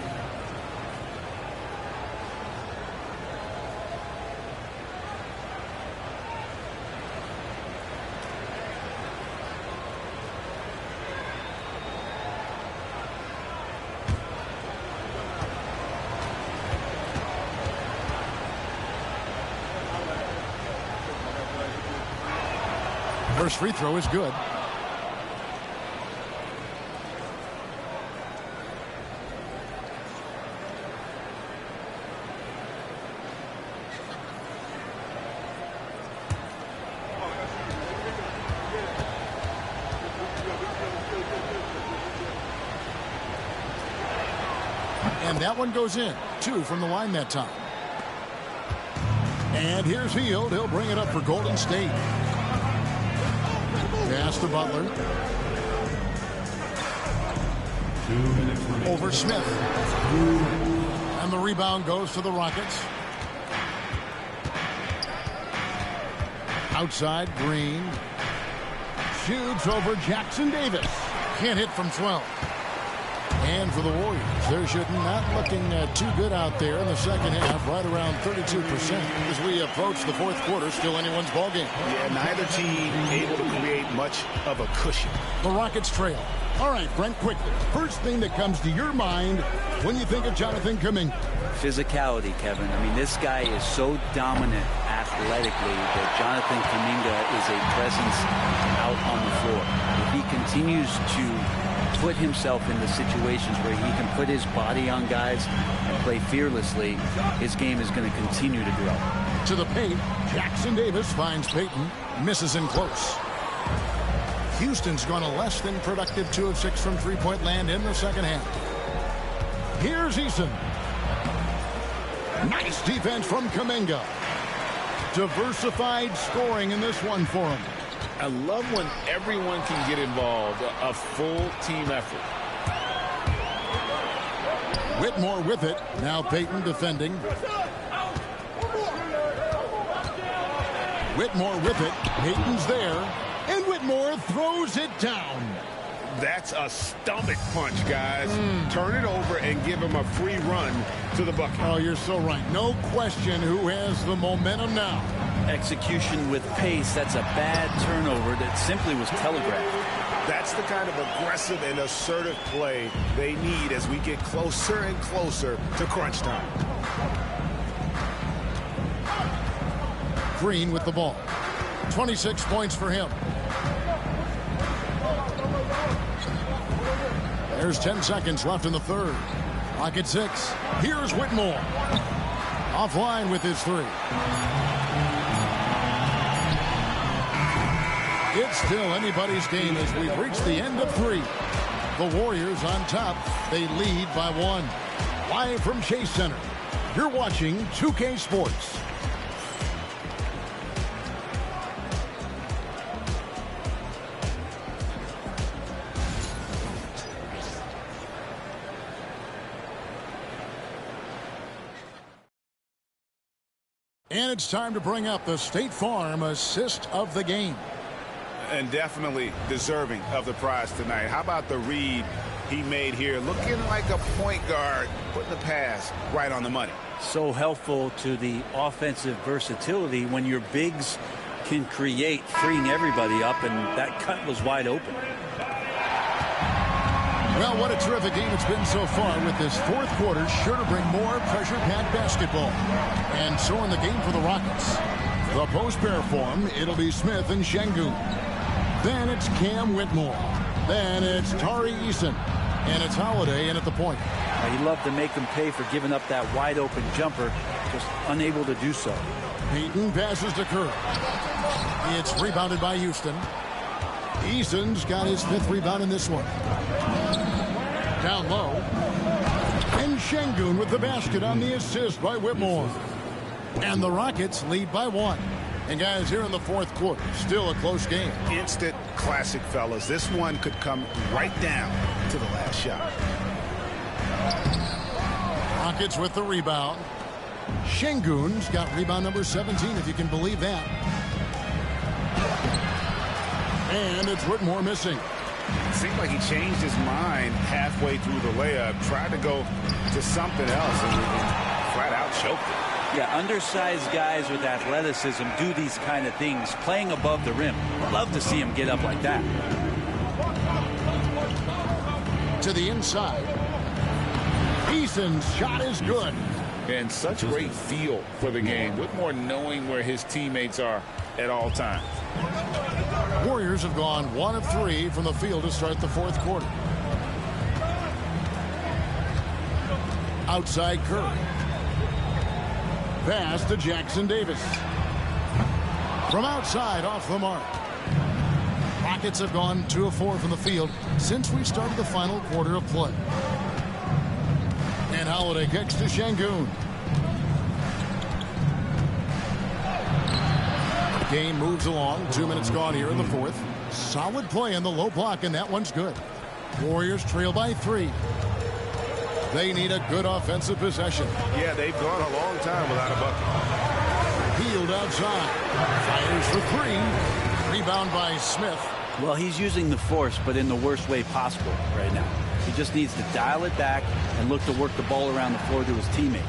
First free throw is good. And that one goes in. 2 from the line that time. And here's Hield. He'll bring it up for Golden State. Pass to Butler. Over Smith. And the rebound goes to the Rockets. Outside, Green. Shoots over Jackson Davis. Can't hit from 12. And for the Warriors, they're shooting not looking too good out there in the second half, right around 32%. As we approach the fourth quarter, still anyone's ballgame. Yeah, neither team able to create much of a cushion. The Rockets trail. All right, Brent, quickly. First thing that comes to your mind when you think of Jonathan Kuminga. Physicality, Kevin. I mean, this guy is so dominant athletically that Jonathan Kuminga is a presence out on the floor. If he continues to put himself in the situations where he can put his body on guys and play fearlessly, his game is going to continue to grow. To the paint, Jackson Davis finds Peyton, misses in close. Houston's gone a less than productive 2 of 6 from three-point land in the second half. Here's Eason. Nice defense from Kuminga. Diversified scoring in this one for him. I love when everyone can get involved, a full team effort. Whitmore with it. Now Payton defending. Whitmore with it. Payton's there. And Whitmore throws it down. That's a stomach punch, guys. Turn it over and give him a free run to the bucket. Oh, you're so right. No question who has the momentum now. Execution with pace. That's a bad turnover that simply was telegraphed. That's the kind of aggressive and assertive play they need as we get closer and closer to crunch time. Green with the ball. 26 points for him. There's 10 seconds left in the third. Clock at 6. Here's Whitmore. Offline with his 3. It's still anybody's game as we've reached the end of 3. The Warriors on top. They lead by 1. Live from Chase Center. You're watching 2K Sports. And it's time to bring up the State Farm assist of the game. And definitely deserving of the prize tonight. How about the read he made here? Looking like a point guard, putting the pass right on the money. So helpful to the offensive versatility when your bigs can create, freeing everybody up, and that cut was wide open. Well, what a terrific game it's been so far, with this fourth quarter sure to bring more pressure-packed basketball. And so in the game for the Rockets. The post-pair form, it'll be Smith and Şengün. Then it's Cam Whitmore. Then it's Tari Eason. And it's Holiday in at the point. He loved to make them pay for giving up that wide-open jumper, just unable to do so. Payton passes to Curry. It's rebounded by Houston. Eason's got his 5th rebound in this one. Down low. And Şengün with the basket on the assist by Whitmore. And the Rockets lead by 1. And guys, here in the fourth quarter, still a close game. Instant classic, fellas. This one could come right down to the last shot. Rockets with the rebound. Şengün's got rebound number 17, if you can believe that. And it's Whitmore missing. It seemed like he changed his mind halfway through the layup, tried to go to something else, and flat out choked it. Yeah, undersized guys with athleticism do these kind of things, playing above the rim. I'd love to see him get up like that. To the inside. Eason's shot is good. And such great feel for the game. Whitmore knowing where his teammates are at all times. Warriors have gone 1 of 3 from the field to start the fourth quarter. Outside Curry. Pass to Jackson Davis. From outside, off the mark. Rockets have gone 2 of 4 from the field since we started the final quarter of play. And Holiday kicks to Şengün. Game moves along. 2 minutes gone here in the fourth. Solid play in the low block, and that one's good. Warriors trail by 3. They need a good offensive possession. Yeah, they've gone a long time without a bucket. Hield outside. Fires for 3. Rebound by Smith. Well, he's using the force, but in the worst way possible right now. He just needs to dial it back and look to work the ball around the floor to his teammates.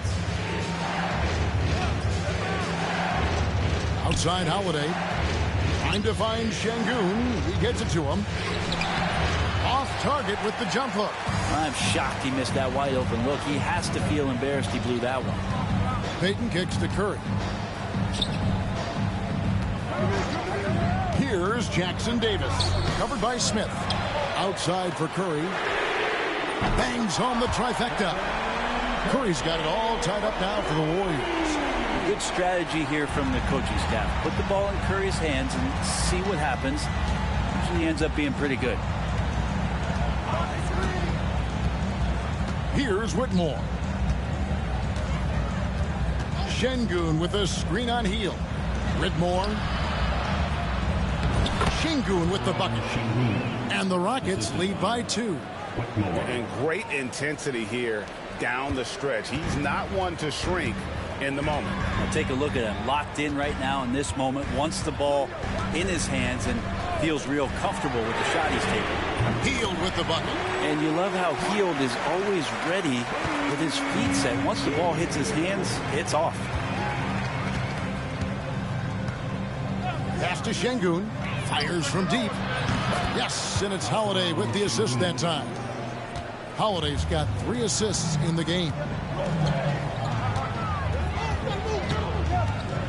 Outside Holiday. Time to find Şengün. He gets it to him. Off target with the jump hook. I'm shocked he missed that wide open look. He has to feel embarrassed he blew that one. Payton kicks to Curry. Here's Jackson Davis. Covered by Smith. Outside for Curry. Bangs home the trifecta. Curry's got it all tied up now for the Warriors. Good strategy here from the coaching staff. Put the ball in Curry's hands and see what happens. usually ends up being pretty good. Here's Whitmore. Şengün with a screen on heel. Whitmore. Şengün with the bucket. And the Rockets lead by 2. And great intensity here down the stretch. He's not one to shrink in the moment. Now take a look at him. Locked in right now in this moment. Wants the ball in his hands and feels real comfortable with the shot he's taking. Hield with the bucket. And you love how Hield is always ready with his feet set. Once the ball hits his hands, it's off. Pass to Şengün. Fires from deep. Yes, and it's Holiday with the assist that time. Holiday's got 3 assists in the game.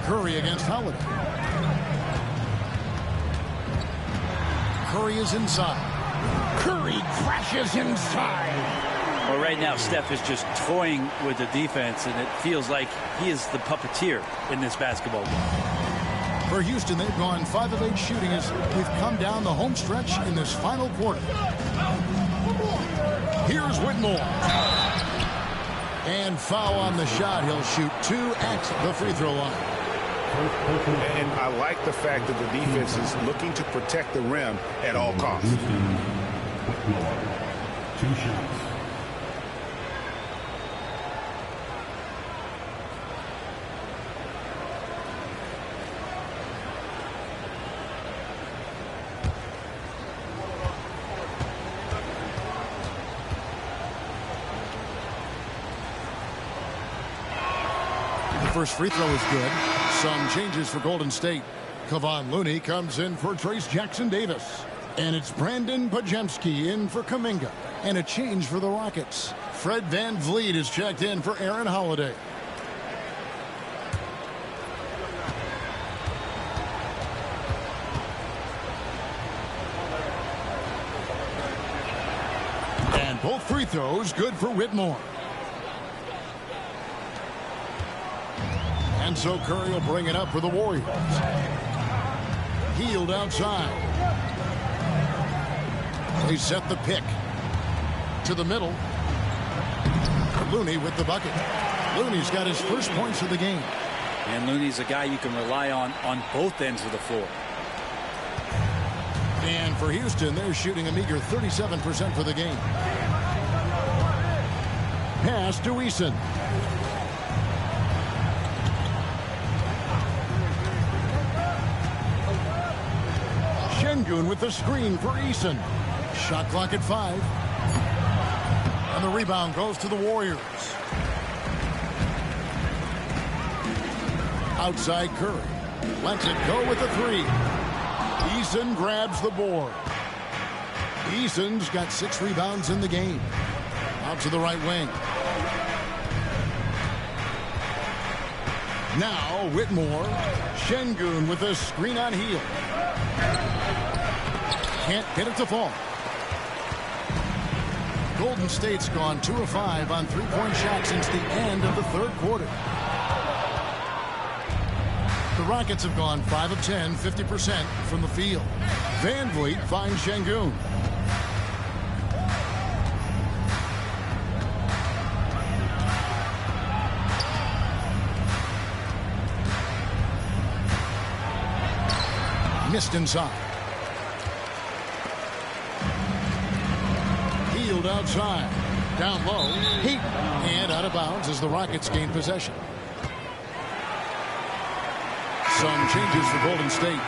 Curry against Holiday. Curry is inside. Curry crashes inside. Well, right now, Steph is just toying with the defense, and it feels like he is the puppeteer in this basketball game. For Houston, they've gone 5 of 8 shooting as we've come down the home stretch in this final quarter. Here's Whitmore. And foul on the shot. He'll shoot 2 at the free throw line. And I like the fact that the defense is looking to protect the rim at all costs. 2 shots. First free throw is good. Some changes for Golden State. Kevon Looney comes in for Trace Jackson-Davis. And it's Brandon Podziemski in for Kuminga. And a change for the Rockets. Fred VanVleet is checked in for Aaron Holiday. And both free throws good for Whitmore. And so Curry will bring it up for the Warriors. Hield outside. They set the pick. To the middle. Looney with the bucket. Looney's got his first points of the game. And Looney's a guy you can rely on both ends of the floor. And for Houston, they're shooting a meager 37% for the game. Pass to Eason. Şengün with the screen for Eason. Shot clock at 5. And the rebound goes to the Warriors. Outside Curry. Lets it go with a 3. Eason grabs the board. Eason's got 6 rebounds in the game. Out to the right wing. Now Whitmore. Şengün with a screen on heel. Can't get it to fall. Golden State's gone 2 of 5 on 3-point shots since the end of the 3rd quarter. The Rockets have gone 5 of 10, 50% from the field. VanVleet finds Şengün. Missed inside. Hield outside. Down low. Heat. And out of bounds as the Rockets gain possession. Some changes for Golden State.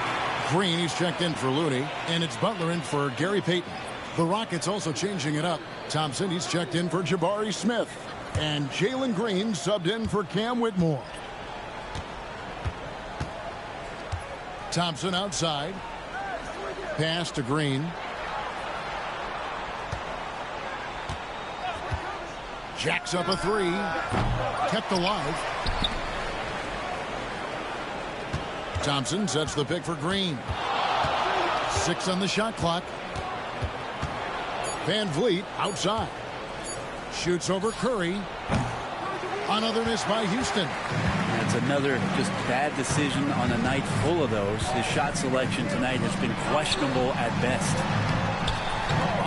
Green, he's checked in for Looney. And it's Butler in for Gary Payton. The Rockets also changing it up. Thompson, he's checked in for Jabari Smith. And Jalen Green subbed in for Cam Whitmore. Thompson outside. Pass to Green. Jacks up a 3. Kept alive. Thompson sets the pick for Green. 6 on the shot clock. VanVleet outside. Shoots over Curry. Another miss by Houston. That's another just bad decision on a night full of those. His shot selection tonight has been questionable at best.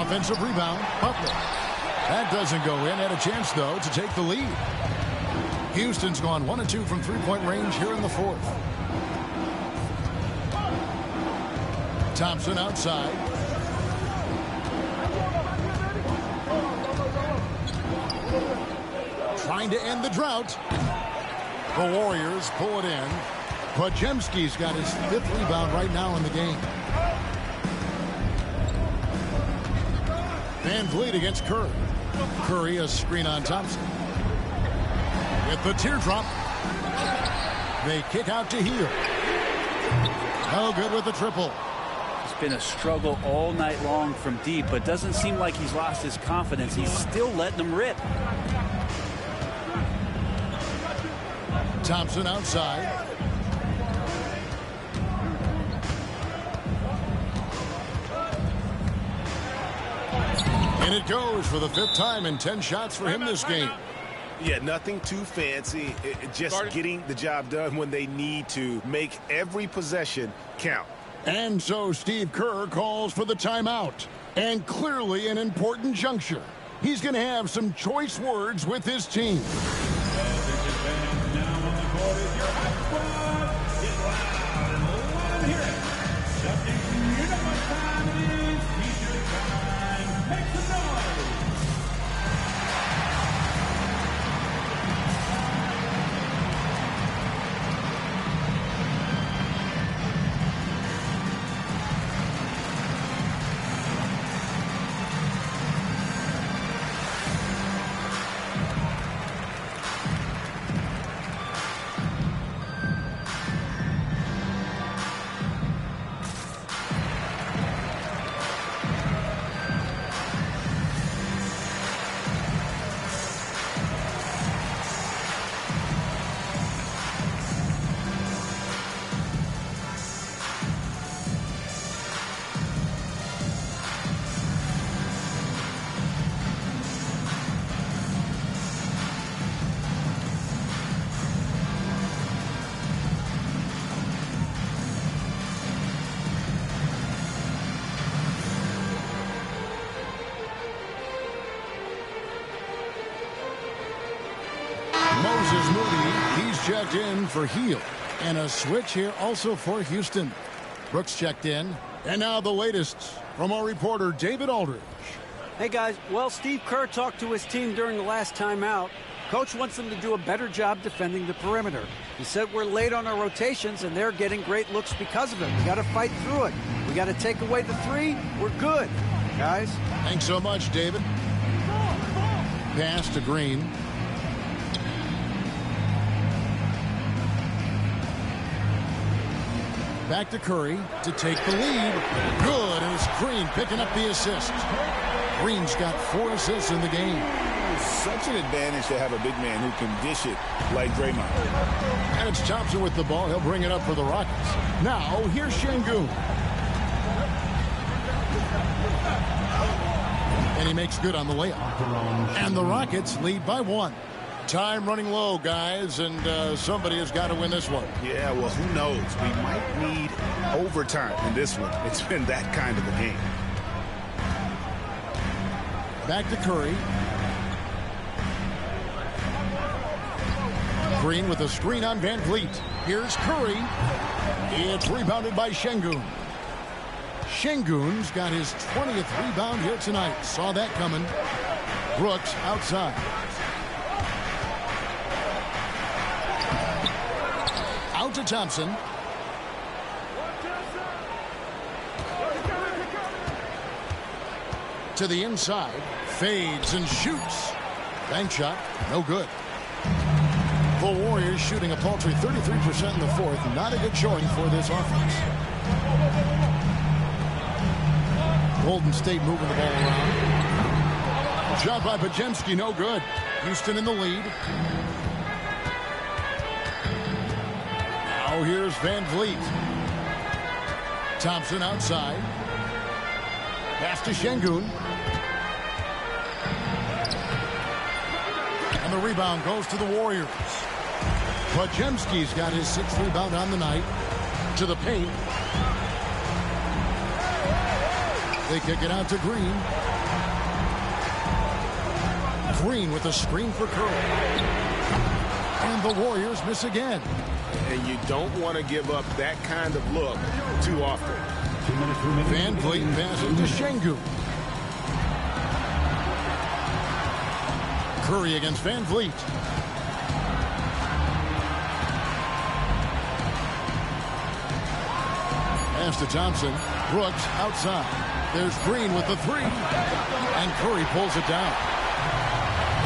Offensive rebound, Butler. That doesn't go in. Had a chance, though, to take the lead. Houston's gone 1 of 2 from three-point range here in the fourth. Thompson outside. Trying to end the drought. The Warriors pull it in. Podziemski's got his 5th rebound right now in the game. Van Vliet against Curry. Curry a screen on Thompson. With the teardrop. They kick out to Hield. No good with the triple. It's been a struggle all night long from deep, but doesn't seem like he's lost his confidence. He's still letting them rip. Thompson outside. And it goes for the 5th time in 10 shots for him this game. Yeah, nothing too fancy. Just getting the job done when they need to. Make every possession count. And so Steve Kerr calls for the timeout. And clearly an important juncture. He's going to have some choice words with his team. Moses Moody, he's checked in for Hield. And a switch here also for Houston. Brooks checked in. And now the latest from our reporter, David Aldridge. Hey, guys. Well, Steve Kerr talked to his team during the last timeout. Coach wants them to do a better job defending the perimeter. He said we're late on our rotations, and they're getting great looks because of it. We got to fight through it. We got to take away the 3. We're good, guys. Thanks so much, David. Pass to Green. Back to Curry to take the lead. Good as Green picking up the assist. Green's got 4 assists in the game. Such an advantage to have a big man who can dish it like Draymond. And it's Thompson with the ball. He'll bring it up for the Rockets. Now, here's Şengün. And he makes good on the layup. And the Rockets lead by 1. Time running low, guys, and somebody has got to win this one. Yeah, well, who knows? We might need overtime in this one. It's been that kind of a game. Back to Curry. Green with a screen on Van Vliet. Here's Curry. It's rebounded by Şengün. Şengün's got his 20th rebound here tonight. Saw that coming. Brooks outside. Out to Thompson. To the inside. Fades and shoots. Bank shot. No good. The Warriors shooting a paltry 33% in the fourth. Not a good showing for this offense. Golden State moving the ball around. Shot by Podziemski, no good. Houston in the lead. Now here's Van Vliet. Thompson outside. Pass to Şengün. And the rebound goes to the Warriors. Podziemski's got his 6th rebound on the night. To the paint. They kick it out to Green. Green with a screen for Curry. And the Warriors miss again. And you don't want to give up that kind of look too often. Van Vliet passes to Şengün. Curry against Van Vliet. Pass to Thompson. Brooks outside. There's Green with the 3. And Curry pulls it down.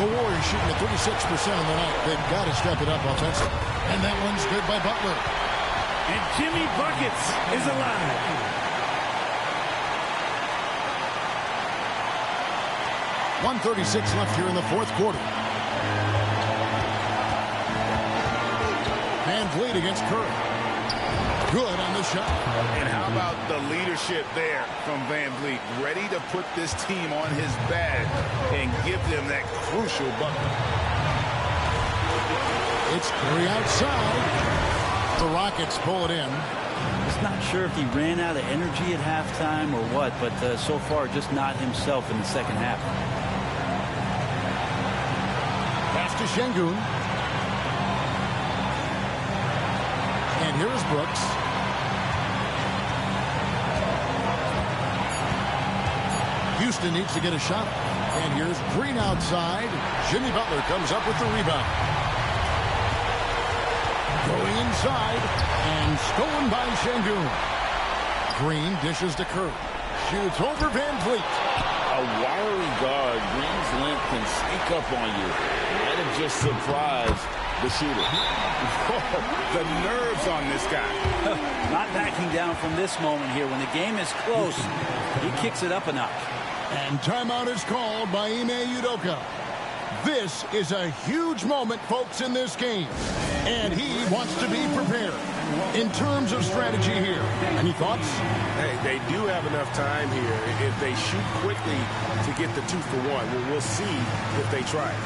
The Warriors shooting at 36% on the night. They've got to step it up offensively. And that one's good by Butler. And Jimmy Buckets is alive. .136 left here in the 4th quarter. Van Vliet against Curry. Good on the shot. And how about the leadership there from Van Vliet? Ready to put this team on his back and give them that crucial bucket. It's Curry outside. The Rockets pull it in. Just not sure if he ran out of energy at halftime or what, but so far just not himself in the second half. Pass to Şengün. And here is Brooks. Houston needs to get a shot. And here's Green outside. Jimmy Butler comes up with the rebound. Going inside. And stolen by Şengün. Green dishes to Curry. Shoots over Van Vliet. A wiry guard, Green's length can sneak up on you. Might have just surprised the shooter. The nerves on this guy. Not backing down from this moment here. When the game is close, he kicks it up a notch. And timeout is called by Ime Udoka. This is a huge moment, folks, in this game. And he wants to be prepared. In terms of strategy here, any thoughts? Hey, they do have enough time here. If they shoot quickly to get the 2 for 1, we'll see if they try it.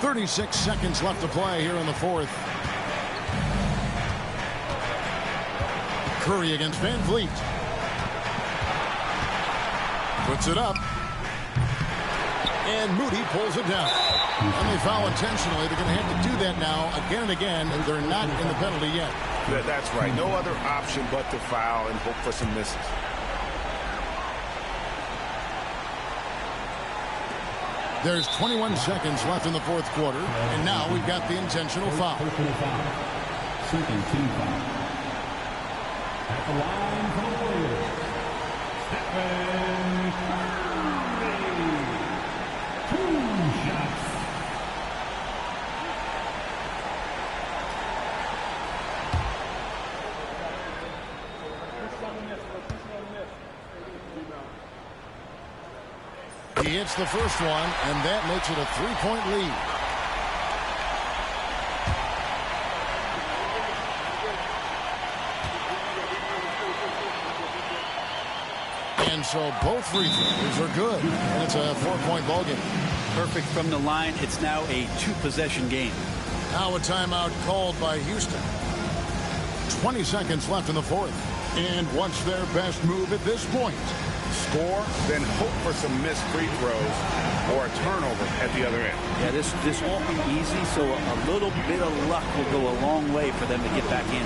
.36 seconds left to play here in the 4th. Curry against Van Vliet. Puts it up. And Moody pulls it down. And they foul intentionally. They're going to have to do that now again and again. And they're not in the penalty yet. That's right. No other option but to foul and hope for some misses. There's 21 seconds left in the 4th quarter. And now we've got the intentional foul. Second team foul. At the line for the Warriors, Stephen Curry. 2 shots. He hits the first one, and that makes it a 3-point lead. So both free throws are good, and it's a 4-point ball game. Perfect from the line. It's now a 2-possession game. Now a timeout called by Houston. 20 seconds left in the fourth. And what's their best move at this point? Score, then hope for some missed free throws or a turnover at the other end. Yeah, this won't be easy, so a little bit of luck will go a long way for them to get back in.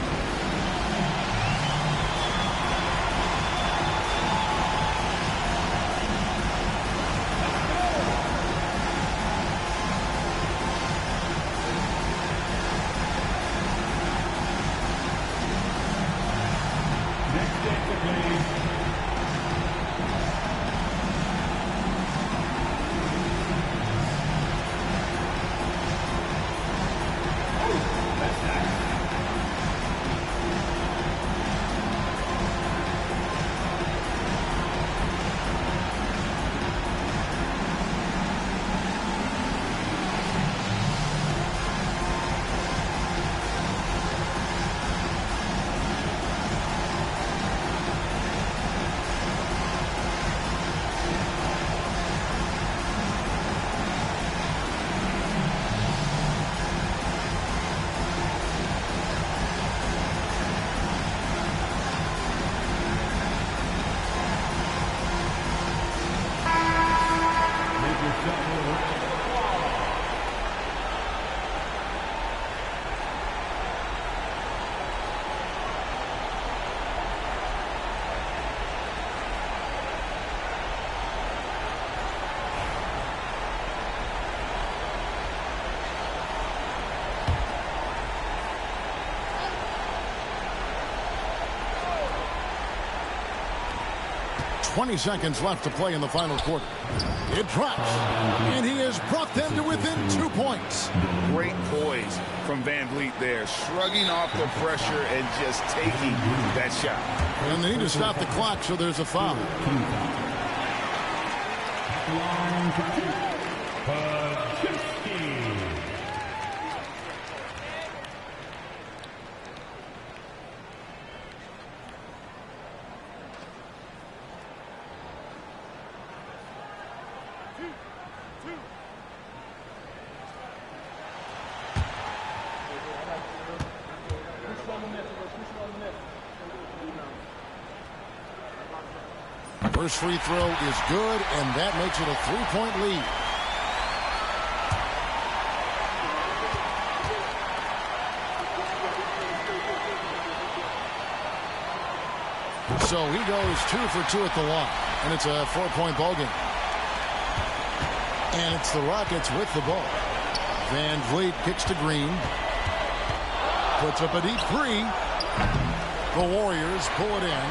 .20 seconds left to play in the final quarter. It drops, and he has brought them to within 2 points. Great poise from Van Vliet there, shrugging off the pressure and just taking that shot. And they need to stop the clock, so there's a foul. First free throw is good, and that makes it a 3-point lead. So he goes 2 for 2 at the line, and it's a 4-point ball game. And it's the Rockets with the ball. Van Vliet kicks to Green. Puts up a deep three. The Warriors pull it in,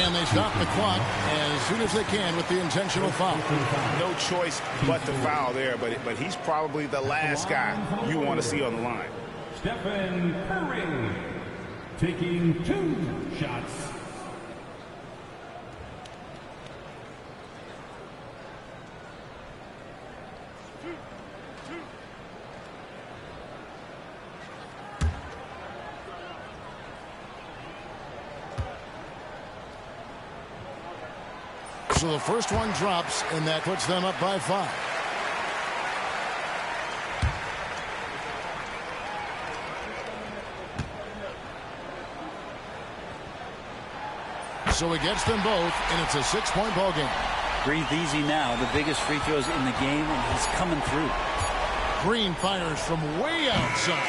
and they stop the clock as soon as they can with the intentional foul. No choice but to foul there, but he's probably the last guy you want to see on the line. Stephen Curry taking 2 shots. So the first one drops, and that puts them up by 5. So it gets them both, and it's a 6-point ball game. Breathe easy now. The biggest free throws in the game, and he's coming through. Green fires from way outside.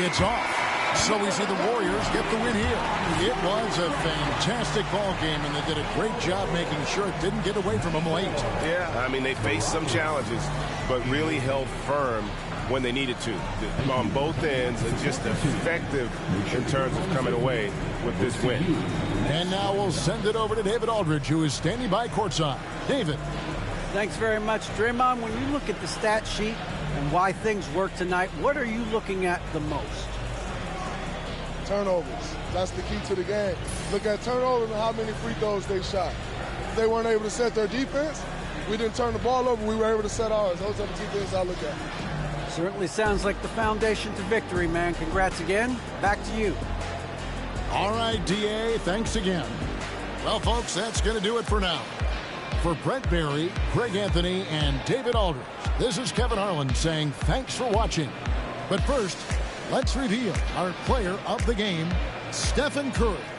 It's off. So we see the Warriors get the win here. It was a fantastic ball game, and they did a great job making sure it didn't get away from them late. Yeah, I mean, they faced some challenges, but really held firm when they needed to. On both ends, and just effective in terms of coming away with this win. And now we'll send it over to David Aldridge, who is standing by courtside. David. Thanks very much, Draymond. When you look at the stat sheet and why things work tonight, what are you looking at the most? Turnovers. That's the key to the game. Look at turnovers and how many free throws they shot. If they weren't able to set their defense, we didn't turn the ball over, we were able to set ours. Those are the 2 things I look at. Certainly sounds like the foundation to victory, man. Congrats again. Back to you. All right, DA, thanks again. Well, folks, that's going to do it for now. For Brent Barry, Greg Anthony, and David Aldridge, this is Kevin Harlan saying thanks for watching. But first, let's reveal our player of the game, Stephen Curry.